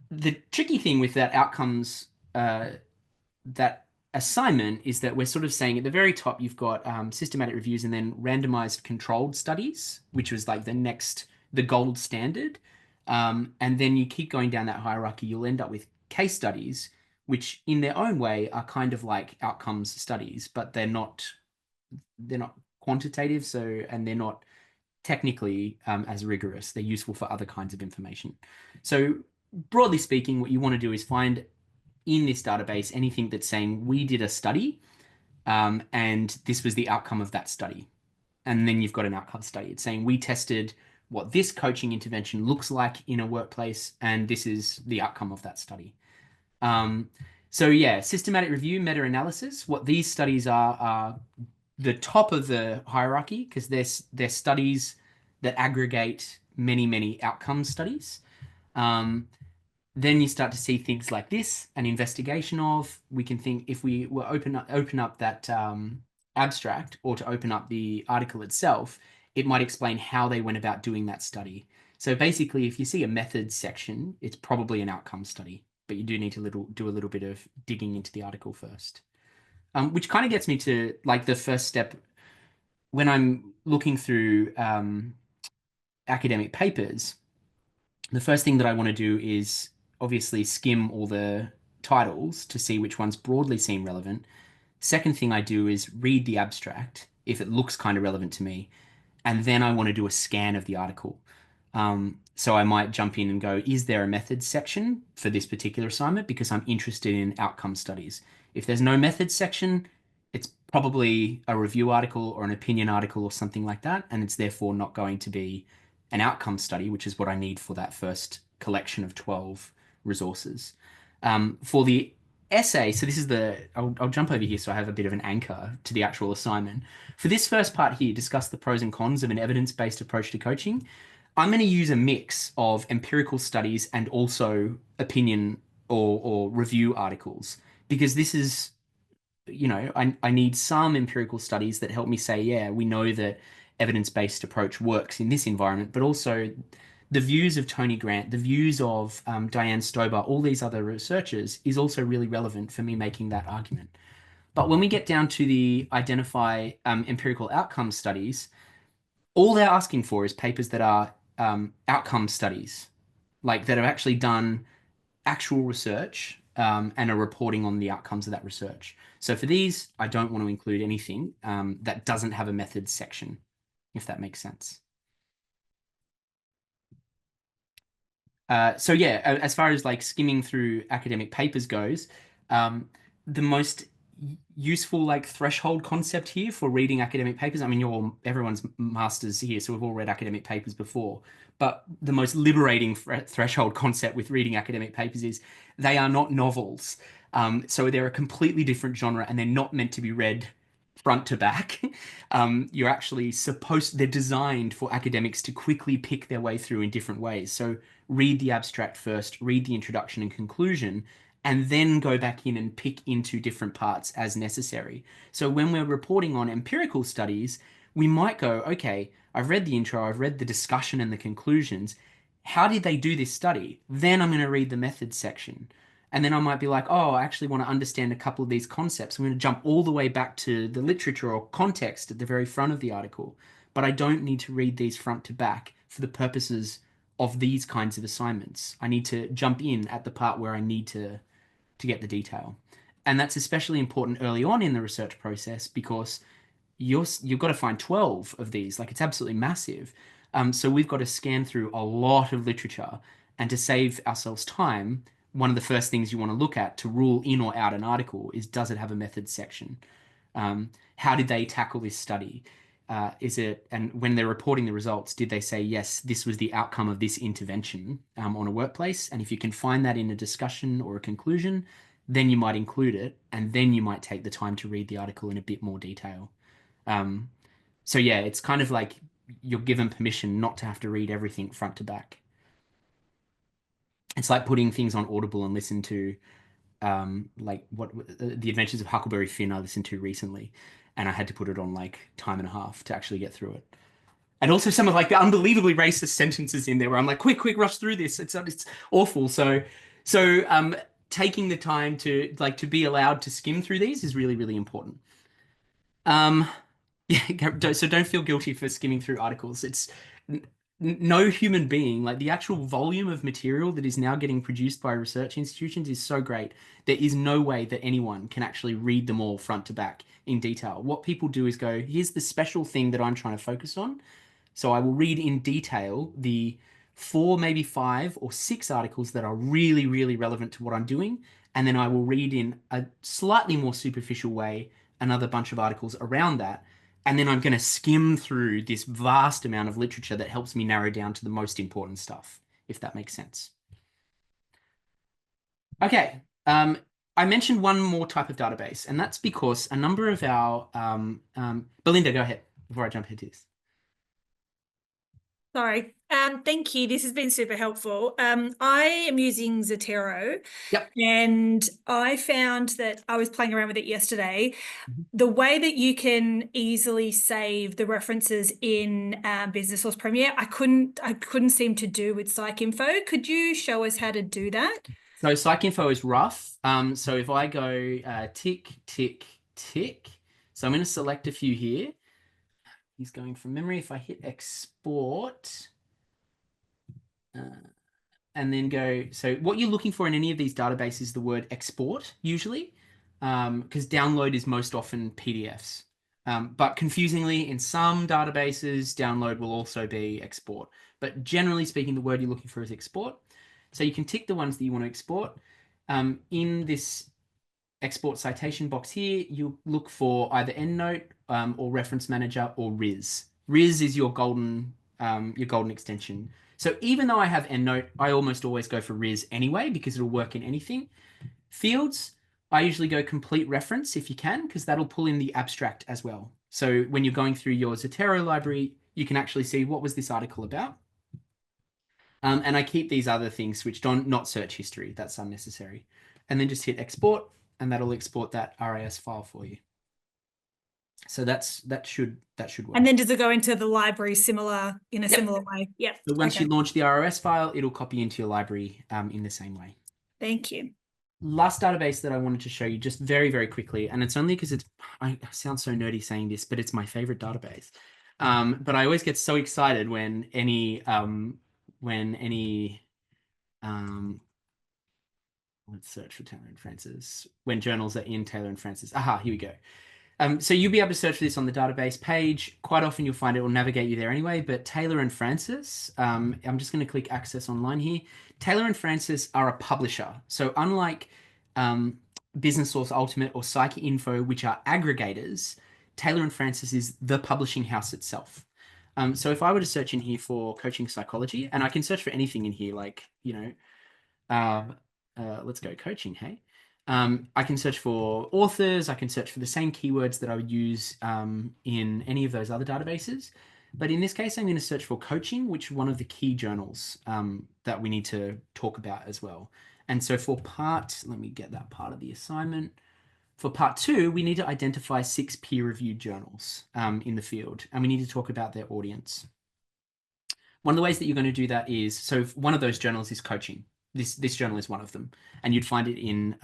The tricky thing with that outcomes, that assignment, is that we're sort of saying at the very top, you've got systematic reviews and then randomized controlled studies, which was like the gold standard. And then you keep going down that hierarchy, you'll end up with case studies, which in their own way are kind of like outcomes studies, but they're not quantitative. So, and they're not technically as rigorous. They're useful for other kinds of information. So broadly speaking, what you want to do is find in this database anything that's saying we did a study and this was the outcome of that study. And then you've got an outcome study. It's saying we tested what this coaching intervention looks like in a workplace, and this is the outcome of that study. So yeah, systematic review, meta-analysis. What these studies are the top of the hierarchy, because they're studies that aggregate many outcome studies. Then you start to see things like this, an investigation of. We can think, if we were open up that abstract, or to open up the article itself, it might explain how they went about doing that study. So basically, if you see a methods section, it's probably an outcome study, but you do need to do a little bit of digging into the article first. Which kind of gets me to like the first step when I'm looking through academic papers. The first thing that I want to do is obviously skim all the titles to see which ones broadly seem relevant. Second thing I do is read the abstract if it looks kind of relevant to me. And then I want to do a scan of the article. So I might jump in and go, is there a methods section for this particular assignment? Because I'm interested in outcome studies. If there's no methods section, it's probably a review article or an opinion article or something like that. And it's therefore not going to be an outcome study, which is what I need for that first collection of 12 resources. For the essay, so this is I'll jump over here so I have a bit of an anchor to the actual assignment. For this first part here, discuss the pros and cons of an evidence-based approach to coaching. I'm going to use a mix of empirical studies and also opinion or review articles, because this is, I need some empirical studies that help me say, yeah, we know that evidence-based approach works in this environment, but also the views of Tony Grant, the views of Diane Stober, all these other researchers is also really relevant for me making that argument. But when we get down to the identify empirical outcome studies, all they're asking for is papers that are outcome studies, like that have actually done actual research and are reporting on the outcomes of that research. So for these, I don't want to include anything that doesn't have a methods section, if that makes sense. So yeah, as far as like skimming through academic papers goes, the most useful like threshold concept here for reading academic papers. I mean, everyone's masters here, so we've all read academic papers before. But the most liberating threshold concept with reading academic papers is they are not novels. So they're a completely different genre, and they're not meant to be read front to back. You're actually they're designed for academics to quickly pick their way through in different ways. So read the abstract first, read the introduction and conclusion, and then go back in and pick into different parts as necessary. So when we're reporting on empirical studies, we might go, okay, I've read the intro, I've read the discussion and the conclusions. How did they do this study? Then I'm going to read the methods section. And then I might be like, oh, I actually want to understand a couple of these concepts. I'm going to jump all the way back to the literature or context at the very front of the article. But I don't need to read these front to back for the purposes of these kinds of assignments. I need to jump in at the part where I need to get the detail. And that's especially important early on in the research process, because you've got to find 12 of these. Like, it's absolutely massive. So we've got to scan through a lot of literature, and to save ourselves time, one of the first things you want to look at to rule in or out an article is, does it have a methods section? How did they tackle this study? And when they're reporting the results, did they say, yes, this was the outcome of this intervention on a workplace? And if you can find that in a discussion or a conclusion, then you might include it, and then you might take the time to read the article in a bit more detail. So yeah, it's kind of like you're given permission not to have to read everything front to back. It's like putting things on Audible and listen to like what the Adventures of Huckleberry Finn I listened to recently, and I had to put it on like time and a half to actually get through it. And also some of like the unbelievably racist sentences in there where I'm like, quick, rush through this. It's awful. So taking the time to like to be allowed to skim through these is really, really important. Yeah, so don't feel guilty for skimming through articles. It's no human being, like the actual volume of material that is now getting produced by research institutions is so great. There is no way that anyone can actually read them all front to back in detail. What people do is go, here's the special thing that I'm trying to focus on. So I will read in detail the 4, maybe 5 or 6 articles that are really, really relevant to what I'm doing. And then I will read in a slightly more superficial way another bunch of articles around that. And then I'm going to skim through this vast amount of literature that helps me narrow down to the most important stuff, if that makes sense. Okay. I mentioned one more type of database, and that's because a number of our Belinda, go ahead before I jump into this. Sorry. Thank you. This has been super helpful. I am using Zotero. Yep. And I found that I was playing around with it yesterday. Mm-hmm. The way that you can easily save the references in Business Source Premier, I couldn't seem to do with PsycInfo. Could you show us how to do that? So PsycInfo is rough. So if I go tick, tick, tick, so I'm going to select a few here. He's going from memory. If I hit export and then go, so what you're looking for in any of these databases is the word export usually, because download is most often PDFs. But confusingly, in some databases, download will also be export. But generally speaking, the word you're looking for is export. So you can tick the ones that you want to export. In this export citation box here, you look for either EndNote or Reference Manager or RIS. RIS is your golden extension. So even though I have EndNote, I almost always go for RIS anyway because it'll work in anything. Fields, I usually go complete reference if you can, because that'll pull in the abstract as well. So when you're going through your Zotero library, you can actually see what was this article about. And I keep these other things switched on, not search history. That's unnecessary. And then just hit export, and that'll export that RAS file for you. So that should work. And then does it go into the library similar way? Yeah. So once you launch the ROS file, it'll copy into your library in the same way. Thank you. Last database that I wanted to show you just very, very quickly, and it's only because I sound so nerdy saying this, but it's my favorite database. But I always get so excited when any let's search for Taylor and Francis, when journals are in Taylor and Francis. Aha, here we go. So you'll be able to search for this on the database page. Quite often you'll find it will navigate you there anyway, but Taylor and Francis, I'm just going to click Access Online here. Taylor and Francis are a publisher. So unlike Business Source Ultimate or PsycInfo, which are aggregators, Taylor and Francis is the publishing house itself. So if I were to search in here for coaching psychology, and I can search for anything in here, like, let's go coaching, hey? I can search for authors. I can search for the same keywords that I would use in any of those other databases. But in this case, I'm going to search for coaching, which is one of the key journals that we need to talk about as well. And so for let me get that part of the assignment. For part 2, we need to identify 6 peer-reviewed journals in the field, and we need to talk about their audience. One of the ways that you're going to do that is, so one of those journals is coaching. This journal is one of them, and you'd find it in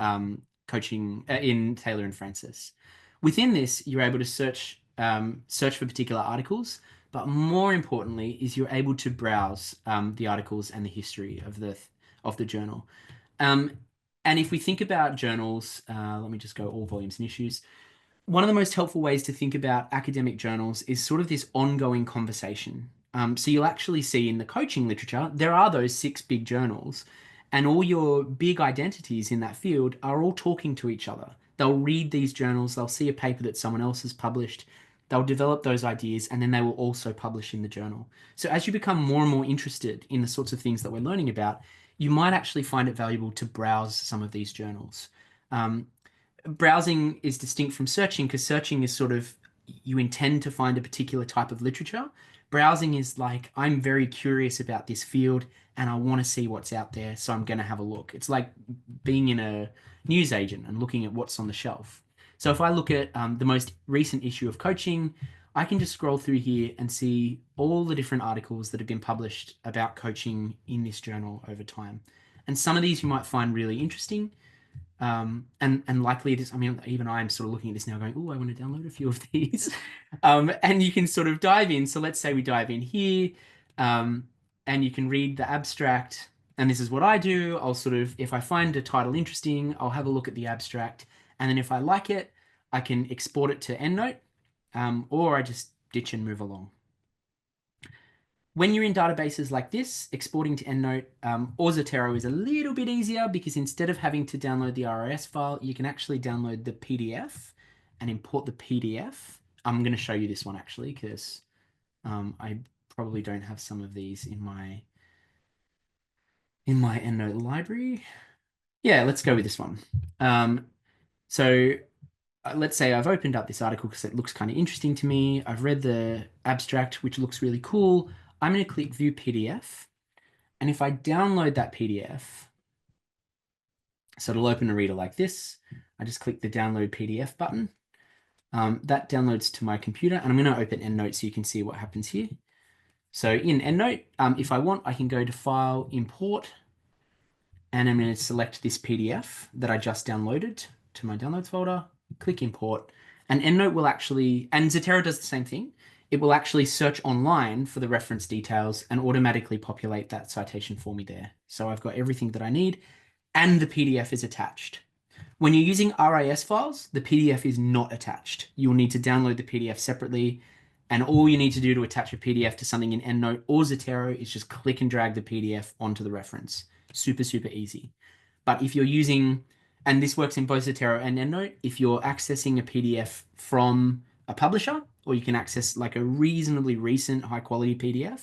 coaching in Taylor and Francis. Within this, you're able to search for particular articles, but more importantly, is you're able to browse the articles and the history of the journal. And if we think about journals, let me just go all volumes and issues. One of the most helpful ways to think about academic journals is sort of this ongoing conversation. So you'll actually see in the coaching literature, there are those 6 big journals, and all your big identities in that field are all talking to each other. They'll read these journals, they'll see a paper that someone else has published, they'll develop those ideas, and then they will also publish in the journal. So as you become more and more interested in the sorts of things that we're learning about, you might actually find it valuable to browse some of these journals. Browsing is distinct from searching because searching is sort of you intend to find a particular type of literature. Browsing is like, I'm very curious about this field and I want to see what's out there, so I'm going to have a look. It's like being in a newsagent and looking at what's on the shelf. So if I look at the most recent issue of Coaching, I can just scroll through here and see all the different articles that have been published about coaching in this journal over time. And some of these you might find really interesting. And likely it is, I mean, even I'm sort of looking at this now going, oh, I want to download a few of these. And you can sort of dive in. So let's say we dive in here, and you can read the abstract. And this is what I do. I'll sort of, if I find a title interesting, I'll have a look at the abstract. And then if I like it, I can export it to EndNote, or I just ditch and move along. When you're in databases like this, exporting to EndNote or Zotero is a little bit easier, because instead of having to download the RIS file, you can actually download the PDF and import the PDF. I'm going to show you this one actually, because I probably don't have some of these in my EndNote library. Yeah, let's go with this one. So let's say I've opened up this article because it looks kind of interesting to me. I've read the abstract, which looks really cool. I'm going to click View PDF. And if I download that PDF, so it'll open a reader like this. I just click the Download PDF button. That downloads to my computer, and I'm going to open EndNote so you can see what happens here. So in EndNote, if I want, I can go to File, Import, and I'm going to select this PDF that I just downloaded to my downloads folder, click Import, and EndNote will actually, and Zotero does the same thing, it will actually search online for the reference details and automatically populate that citation for me there. So I've got everything that I need, and the PDF is attached. When you're using RIS files, the PDF is not attached. You'll need to download the PDF separately, and all you need to do to attach a PDF to something in EndNote or Zotero is just click and drag the PDF onto the reference. Super, super easy. But if you're using, and this works in both Zotero and EndNote, if you're accessing a PDF from a publisher, or you can access like a reasonably recent high quality PDF,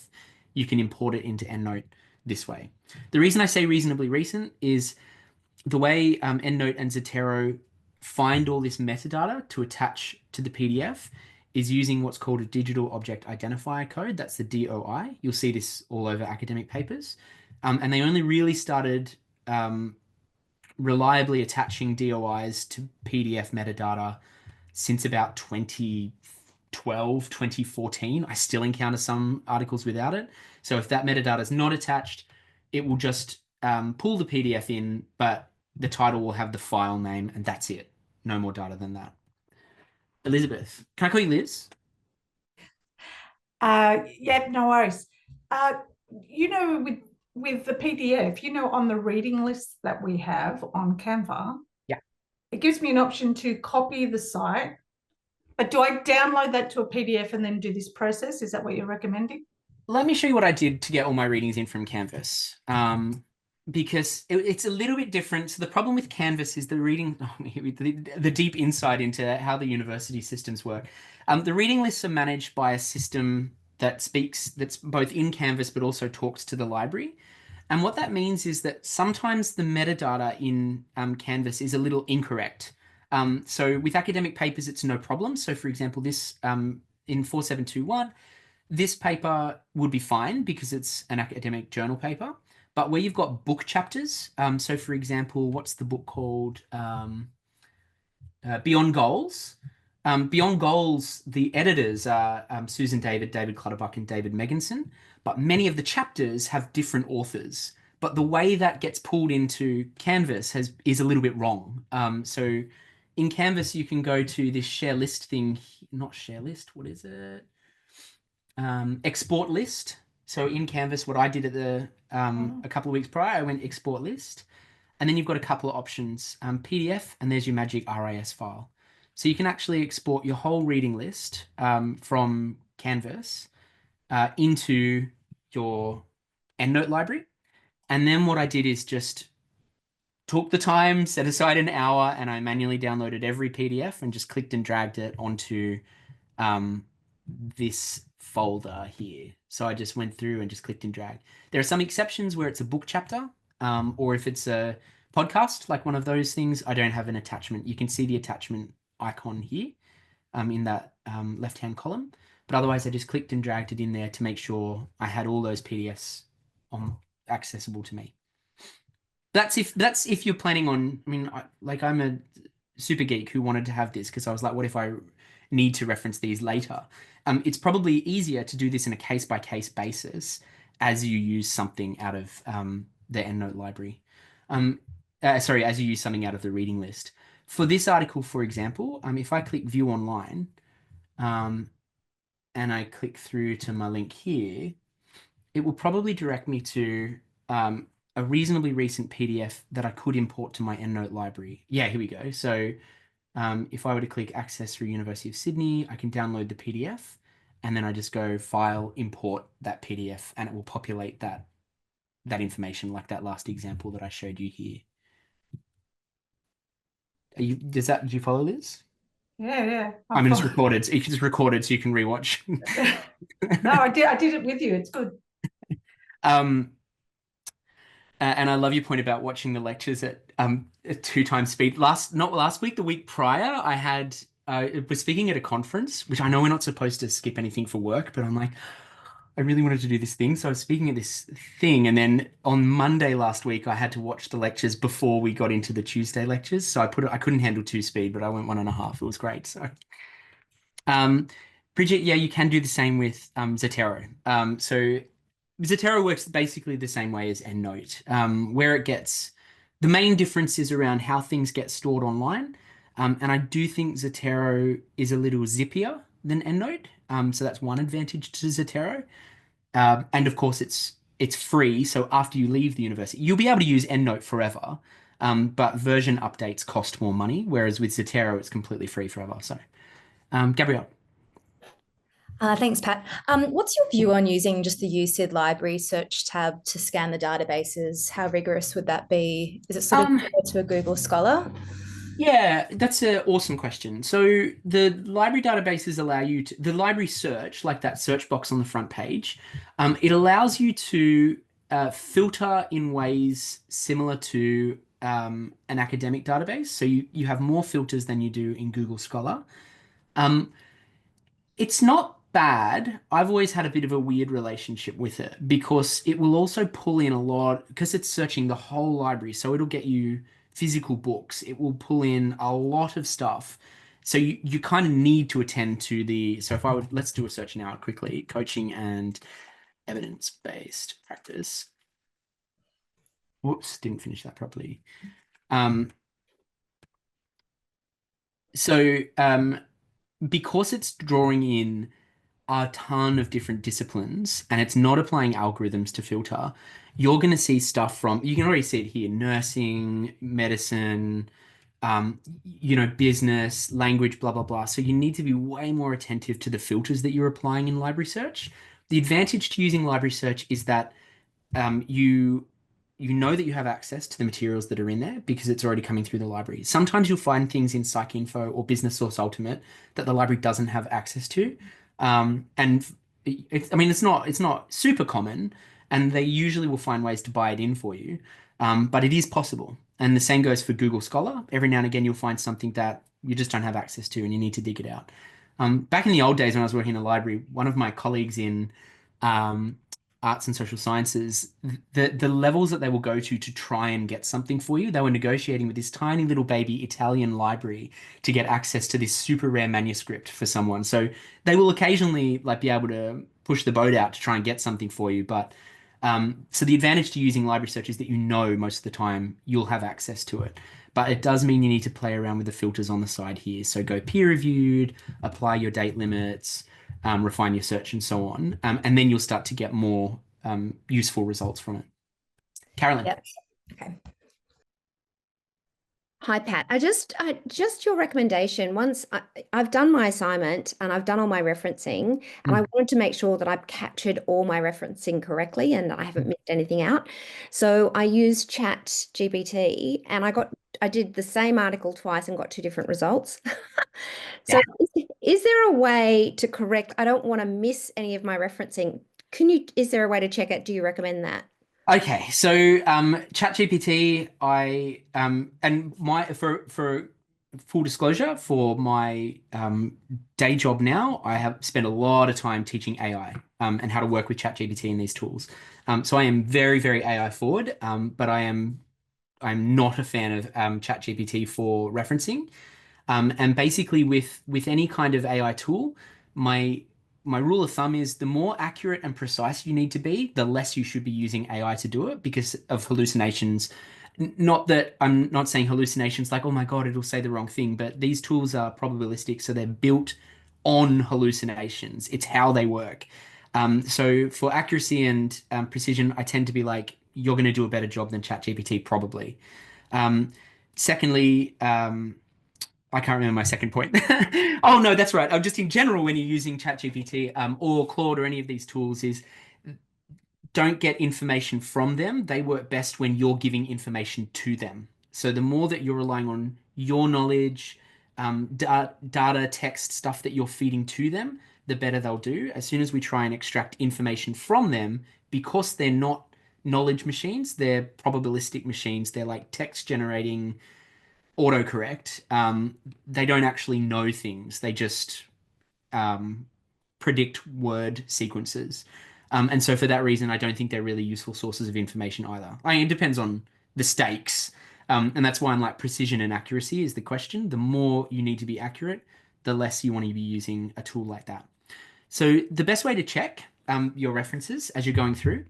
you can import it into EndNote this way. The reason I say reasonably recent is the way EndNote and Zotero find all this metadata to attach to the PDF is using what's called a digital object identifier code. That's the DOI. You'll see this all over academic papers. And they only really started reliably attaching DOIs to PDF metadata since about 2012, 2014. I still encounter some articles without it. So if that metadata is not attached, it will just pull the PDF in, but the title will have the file name, and that's it. No more data than that. Elizabeth, can I call you Liz? Yeah, no worries. You know, with the PDF, you know, on the reading list that we have on Canva, yeah, it gives me an option to copy the site. But do I download that to a PDF and then do this process? Is that what you're recommending? Let me show you what I did to get all my readings in from Canvas. Because it's a little bit different. So the problem with Canvas is the reading, the deep insight into how the university systems work. The reading lists are managed by a system that's both in Canvas, but also talks to the library. And what that means is that sometimes the metadata in Canvas is a little incorrect. So with academic papers, it's no problem. So for example, this in 4721, this paper would be fine because it's an academic journal paper. But where you've got book chapters, so for example, what's the book called? Beyond Goals. Beyond Goals, the editors are Susan David, David Clutterbuck, and David Megginson. But many of the chapters have different authors. But the way that gets pulled into Canvas is a little bit wrong. So in Canvas, you can go to this share list thing, not share list, what is it? Export list. So in Canvas, what I did at the a couple of weeks prior, I went export list, and then you've got a couple of options, PDF, and there's your magic RIS file. So you can actually export your whole reading list from Canvas into your EndNote library. And then what I did is just took the time, set aside an hour, and I manually downloaded every PDF and just clicked and dragged it onto this folder here. So I just went through and just clicked and dragged. There are some exceptions where it's a book chapter, or if it's a podcast, like one of those things, I don't have an attachment. You can see the attachment icon here in that left-hand column. But otherwise, I just clicked and dragged it in there to make sure I had all those PDFs accessible to me. That's if you're planning on. I mean, I'm a super geek who wanted to have this because I was like, what if I need to reference these later? It's probably easier to do this in a case-by-case basis as you use something out of the EndNote library. Sorry, as you use something out of the reading list. For this article, for example, if I click View Online, and I click through to my link here, it will probably direct me to a reasonably recent PDF that I could import to my EndNote library. Yeah, here we go. So if I were to click Access through University of Sydney, I can download the PDF, and then I just go File, Import that PDF, and it will populate that information like that last example that I showed you here. Do you follow this? Yeah. I mean, it's recorded. It's just recorded so you can rewatch. No, I did it with you. It's good. And I love your point about watching the lectures at 2x speed. Not last week, the week prior, I was speaking at a conference, which I know we're not supposed to skip anything for work, but I'm like, I really wanted to do this thing. So I was speaking at this thing. And then on Monday last week, I had to watch the lectures before we got into the Tuesday lectures. So I couldn't handle 2 speed, but I went 1.5. It was great. So, Bridget, yeah, you can do the same with Zotero. So Zotero works basically the same way as EndNote, where the main difference is around how things get stored online. And I do think Zotero is a little zippier than EndNote. So that's one advantage to Zotero. And of course, it's free. So after you leave the university, you'll be able to use EndNote forever. But version updates cost more money, whereas with Zotero, it's completely free forever. So, Gabrielle. Thanks, Pat. What's your view on using just the USyd library search tab to scan the databases? How rigorous would that be? Is it sort of similar to a Google Scholar? Yeah, that's an awesome question. So the library databases allow you to, the library search, like that search box on the front page, it allows you to filter in ways similar to an academic database. So you have more filters than you do in Google Scholar. It's not bad. I've always had a bit of a weird relationship with it because it will also pull in a lot, because it's searching the whole library. So it'll get you physical books. It will pull in a lot of stuff. So you kind of need to attend to so let's do a search now quickly, coaching and evidence-based practice. Whoops, didn't finish that properly. Because it's drawing in a ton of different disciplines and it's not applying algorithms to filter, you're going to see stuff you can already see it here, nursing, medicine, business, language, blah, blah, blah. So you need to be way more attentive to the filters that you're applying in library search. The advantage to using library search is that you know that you have access to the materials that are in there because it's already coming through the library. Sometimes you'll find things in PsycInfo or Business Source Ultimate that the library doesn't have access to. And it's not super common, and they usually will find ways to buy it in for you. But it is possible. And the same goes for Google Scholar. Every now and again, you'll find something that you just don't have access to and you need to dig it out. Back in the old days when I was working in a library, one of my colleagues in arts and social sciences, the levels that they will go to try and get something for you, they were negotiating with this tiny little baby Italian library to get access to this super rare manuscript for someone. So they will occasionally be able to push the boat out to try and get something for you. But so the advantage to using library search is that most of the time you'll have access to it. But it does mean you need to play around with the filters on the side here. So go peer reviewed, apply your date limits, refine your search and so on. And then you'll start to get more useful results from it. Carolyn. Yep. Okay. Hi, Pat. Just your recommendation. Once I've done my assignment and I've done all my referencing, and I wanted to make sure that I've captured all my referencing correctly and I haven't missed anything out. So I used ChatGPT and I did the same article twice and got 2 different results. So is there a way to correct? I don't want to miss any of my referencing. Is there a way to check it? Do you recommend that? Okay, so ChatGPT, for full disclosure, for my day job now, I have spent a lot of time teaching AI and how to work with ChatGPT and these tools. So I am very, very AI forward, but I'm not a fan of ChatGPT for referencing. And basically, with any kind of AI tool, my rule of thumb is the more accurate and precise you need to be, the less you should be using AI to do it because of hallucinations. Not that I'm not saying hallucinations like, oh my God, it'll say the wrong thing, but these tools are probabilistic, so they're built on hallucinations. It's how they work. So for accuracy and precision, I tend to be like, you're going to do a better job than ChatGPT, probably. Secondly, I can't remember my second point. Oh no, that's right. Just in general, when you're using ChatGPT or Claude or any of these tools, is don't get information from them. They work best when you're giving information to them. So the more that you're relying on your knowledge, data, text, stuff that you're feeding to them, the better they'll do. As soon as we try and extract information from them, because they're not knowledge machines, they're probabilistic machines. They're like text generating autocorrect. They don't actually know things. They just predict word sequences. And so for that reason, I don't think they're really useful sources of information either. I mean, it depends on the stakes. And that's why I'm like precision and accuracy is the question. The more you need to be accurate, the less you want to be using a tool like that. So the best way to check your references as you're going through,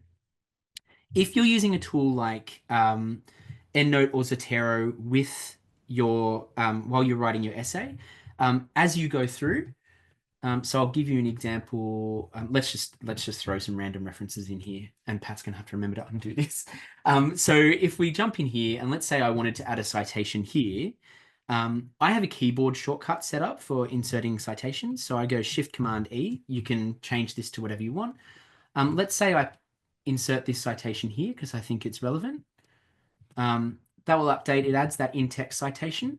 if you're using a tool like EndNote or Zotero with your while you're writing your essay, as you go through. So I'll give you an example. Let's just throw some random references in here, and Pat's gonna have to remember to undo this. So if we jump in here, and let's say I wanted to add a citation here, I have a keyboard shortcut set up for inserting citations. So I go Shift Command E. You can change this to whatever you want. Let's say I insert this citation here because I think it's relevant. That will update. It adds that in-text citation,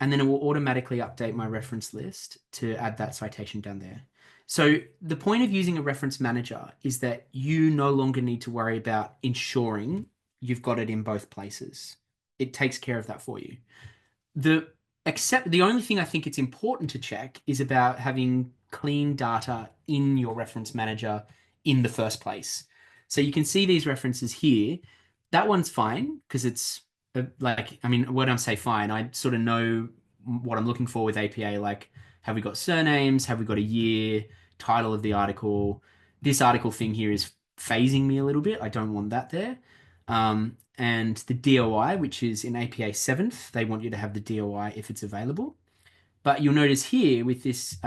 and then it will automatically update my reference list to add that citation down there. So the point of using a reference manager is that you no longer need to worry about ensuring you've got it in both places. It takes care of that for you. The only thing I think it's important to check is about having clean data in your reference manager in the first place. So you can see these references here. That one's fine because it's like, I mean, when I say fine, I sort of know what I'm looking for with APA. Like, have we got surnames? Have we got a year? Title of the article? This article thing here is phasing me a little bit. I don't want that there. And the DOI, which is in APA 7th, they want you to have the DOI if it's available. But you'll notice here with this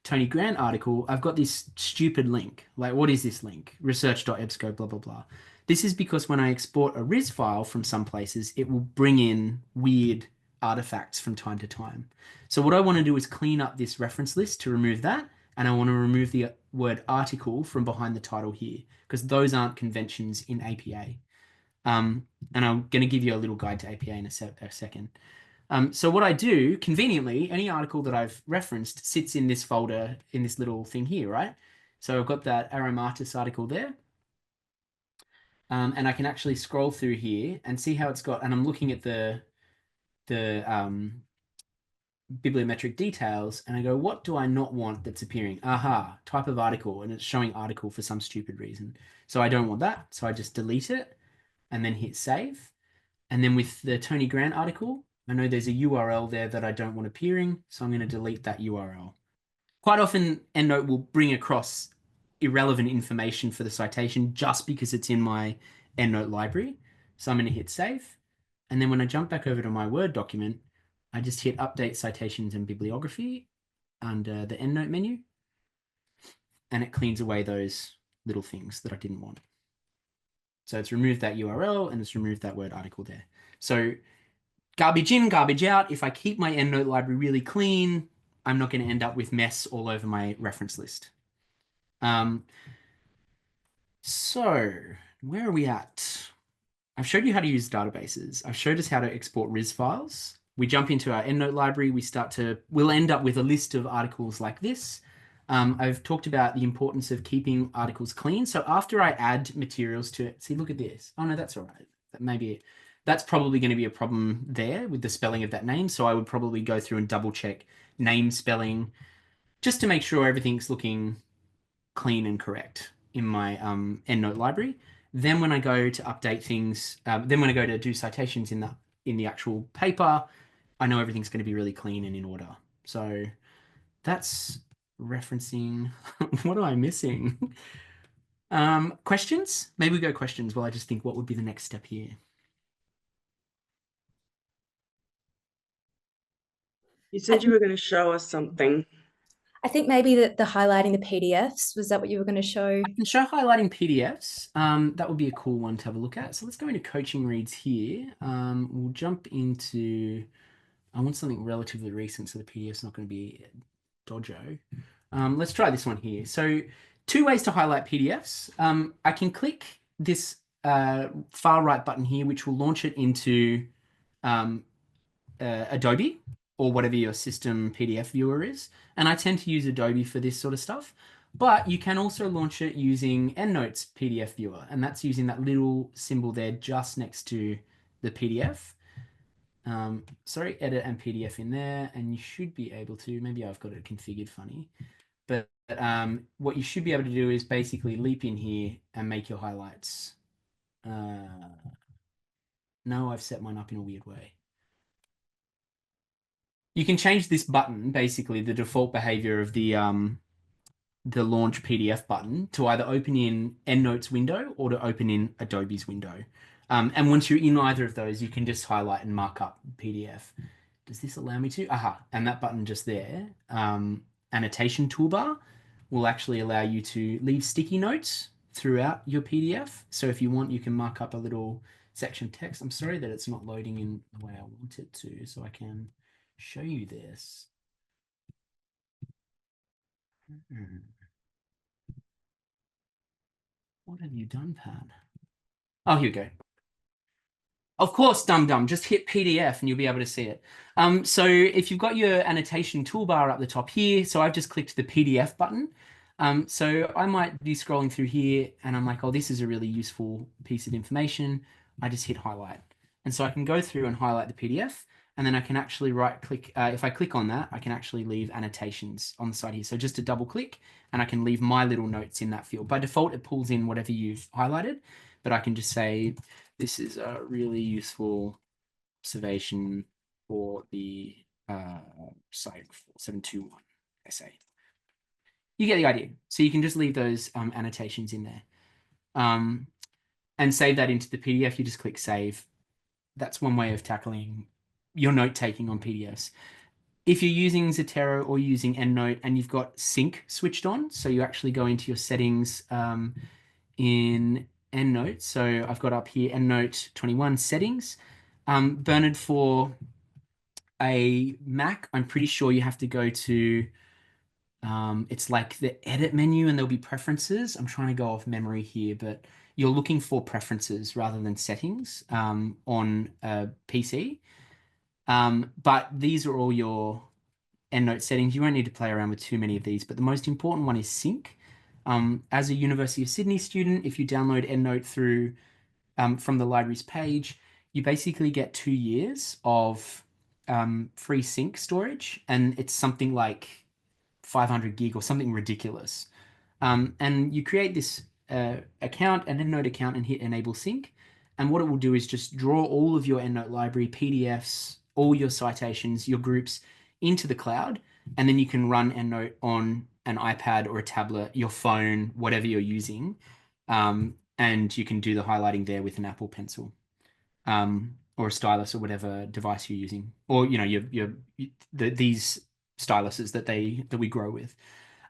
Tony Grant article, I've got this stupid link. Like, what is this link? Research.ebsco, blah, blah, blah. This is because when I export a RIS file from some places, it will bring in weird artifacts from time to time. So what I want to do is clean up this reference list to remove that. And I want to remove the word article from behind the title here because those aren't conventions in APA. And I'm going to give you a little guide to APA in a second. So what I do, conveniently, any article that I've referenced sits in this folder, in this little thing here, right? So I've got that Aromatis article there. And I can actually scroll through here and see how it's got, and I'm looking at the bibliometric details, and I go, what do I not want that's appearing? Aha, type of article, and it's showing article for some stupid reason. So I don't want that, so I just delete it and then hit save. And then with the Tony Grant article, I know there's a URL there that I don't want appearing, so I'm going to delete that URL. Quite often, EndNote will bring across irrelevant information for the citation just because it's in my EndNote library. So I'm going to hit save. And then when I jump back over to my Word document, I just hit update citations and bibliography under the EndNote menu. And it cleans away those little things that I didn't want. So it's removed that URL and it's removed that Word article there. So garbage in, garbage out. If I keep my EndNote library really clean, I'm not going to end up with mess all over my reference list. So where are we at? I've showed you how to use databases. I've showed us how to export RIS files. We jump into our EndNote library. We'll end up with a list of articles like this. I've talked about the importance of keeping articles clean. So after I add materials to it, see, look at this. Oh no, that's all right. That may be it. that's probably going to be a problem there with the spelling of that name. So I would probably go through and double check name spelling just to make sure everything's looking clean and correct in my EndNote library. Then when I go to update things, then when I go to do citations in the actual paper, I know everything's going to be really clean and in order. So that's referencing. What am I missing? Questions? Maybe we go questions while I just think what would be the next step here. You said you were going to show us something. I think maybe the highlighting the PDFs, was that what you were going to show? I can show highlighting PDFs. That would be a cool one to have a look at. So let's go into coaching reads here. We'll jump into, I want something relatively recent so the PDF's not going to be dojo. Let's try this one here. So 2 ways to highlight PDFs. I can click this far right button here, which will launch it into Adobe or whatever your system PDF viewer is. And I tend to use Adobe for this sort of stuff. But you can also launch it using EndNote's PDF viewer. And that's using that little symbol there just next to the PDF. Sorry, edit and PDF in there. And you should be able to, maybe I've got it configured funny. But what you should be able to do is basically leap in here and make your highlights. No, I've set mine up in a weird way. You can change this button, basically the default behavior of the launch PDF button, to either open in EndNote's window or to open in Adobe's window. And once you're in either of those, you can just highlight and mark up PDF. Does this allow me to? Aha, and that button just there, annotation toolbar, will actually allow you to leave sticky notes throughout your PDF. So if you want, you can mark up a little section of text. I'm sorry that it's not loading in the way I want it to, so I can show you this. What have you done, Pat? Oh, here we go. Of course, dum-dum, just hit PDF and you'll be able to see it. So if you've got your annotation toolbar up the top here, so I've just clicked the PDF button. So I might be scrolling through here and I'm like, oh, this is a really useful piece of information. I just hit highlight. And so I can go through and highlight the PDF, and then I can actually right click. If I click on that, I can actually leave annotations on the side here. So just a double click and I can leave my little notes in that field. By default, it pulls in whatever you've highlighted, but I can just say, this is a really useful observation for the site 4721 essay. You get the idea. So you can just leave those annotations in there and save that into the PDF. You just click save. That's one way of tackling your note taking on PDFs. If you're using Zotero or using EndNote and you've got sync switched on, so you actually go into your settings in EndNote. So I've got up here EndNote 21 settings. Bernard, for a Mac, I'm pretty sure you have to go to, it's like the edit menu and there'll be preferences. I'm trying to go off memory here, but you're looking for preferences rather than settings on a PC. But these are all your EndNote settings. You won't need to play around with too many of these, but the most important one is sync. As a University of Sydney student, if you download EndNote through from the library's page, you basically get 2 years of free sync storage, and it's something like 500 gig or something ridiculous. And you create this account, an EndNote account, and hit enable sync. And what it will do is just draw all of your EndNote library, PDFs, all your citations, your groups into the cloud. And then you can run EndNote on an iPad or a tablet, your phone, whatever you're using. And you can do the highlighting there with an Apple Pencil or a stylus or whatever device you're using, or these styluses that we grow with.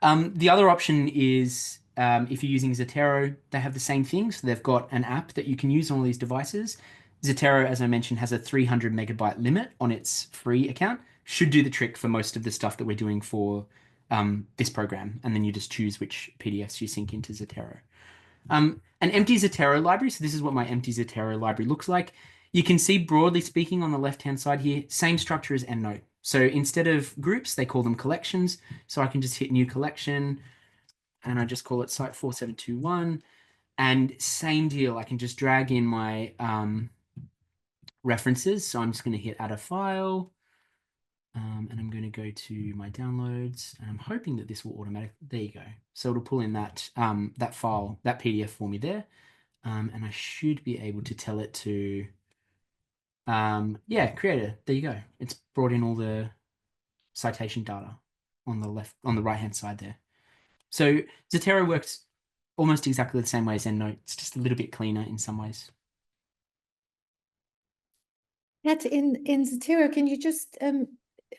The other option is if you're using Zotero, they have the same thing. So they've got an app that you can use on all these devices. Zotero, as I mentioned, has a 300 megabyte limit on its free account. Should do the trick for most of the stuff that we're doing for this program. And then you just choose which PDFs you sync into Zotero. An empty Zotero library. So this is what my empty Zotero library looks like. You can see, broadly speaking, on the left-hand side here, same structure as EndNote. So instead of groups, they call them collections. So I can just hit new collection and I just call it site 4721. And same deal, I can just drag in my references. So I'm just going to hit add a file. And I'm going to go to my downloads, and I'm hoping that this will automatically, there you go. So it'll pull in that that file, that PDF for me there. And I should be able to tell it to, yeah, creator, there you go. It's brought in all the citation data on the right-hand side there. So Zotero works almost exactly the same way as EndNote. It's just a little bit cleaner in some ways. Pat, in Zotero, can you just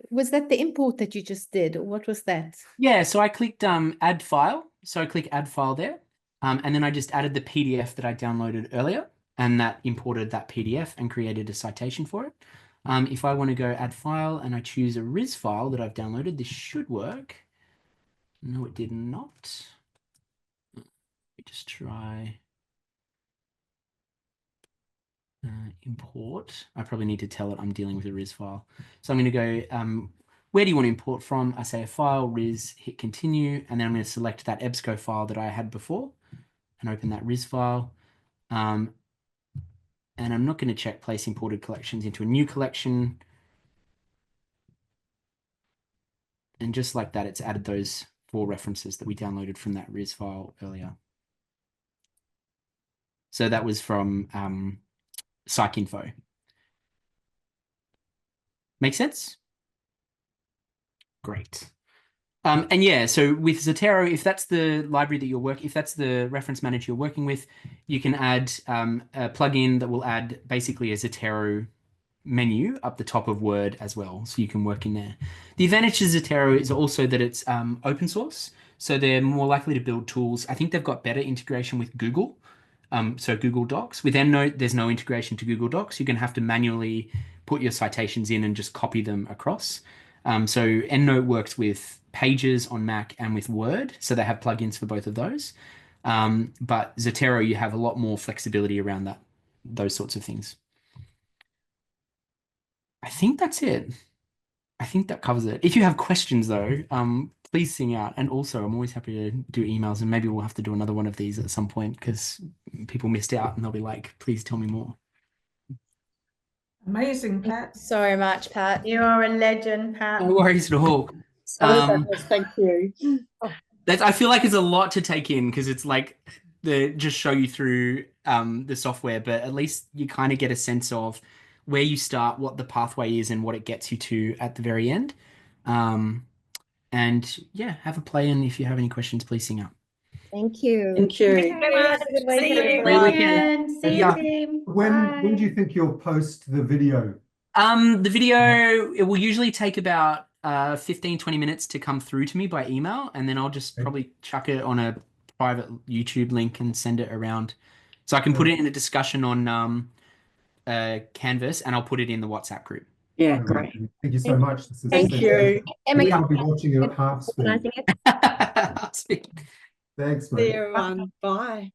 was that the import that you just did, or what was that? Yeah, so I clicked add file. So I click add file there. And then I just added the PDF that I downloaded earlier, and that imported that PDF and created a citation for it. If I want to go add file and I choose a RIS file that I've downloaded, this should work. No, it did not. Let me just try import. I probably need to tell it I'm dealing with a RIS file. So I'm going to go, where do you want to import from? I say a file, RIS, hit continue, and then I'm going to select that EBSCO file that I had before and open that RIS file. And I'm not going to check place imported collections into a new collection. And just like that, it's added those 4 references that we downloaded from that RIS file earlier. So that was from PsycInfo. Make sense? Great. And yeah, so with Zotero, if that's the library that if that's the reference manager you're working with, you can add a plugin that will add basically a Zotero menu up the top of Word as well, so you can work in there. The advantage to Zotero is also that it's open source, so they're more likely to build tools. I think they've got better integration with Google, so Google Docs. With EndNote, there's no integration to Google Docs. You're going to have to manually put your citations in and just copy them across. So EndNote works with Pages on Mac and with Word, so they have plugins for both of those. But Zotero, you have a lot more flexibility around those sorts of things. I think that's it. I think that covers it. If you have questions though, please sing out. And also, I'm always happy to do emails, and maybe we'll have to do another one of these at some point because people missed out and they'll be like, please tell me more. Amazing, Pat. So much, Pat. You are a legend, Pat. No worries at all. Thank you. I feel like it's a lot to take in because it's like just show you through the software, but at least you kind of get a sense of where you start, what the pathway is, and what it gets you to at the very end. And yeah, have a play, and if you have any questions, please sing up. Thank you. Thank you. Thank you very much. Have a good See weekend, you. everyone. Weekend. See Yeah. you, team. When do you Bye. think you'll post the video? The video, it will usually take about 15-20 minutes to come through to me by email, and then I'll just probably chuck it on a private YouTube link and send it around. So I can put it in a discussion on Canvas, and I'll put it in the WhatsApp group. Yeah, great. Thank you so much. This is Thank you. Emma, I'll be watching it at half speed. organizing it. Thanks, mate. See you, everyone. Bye.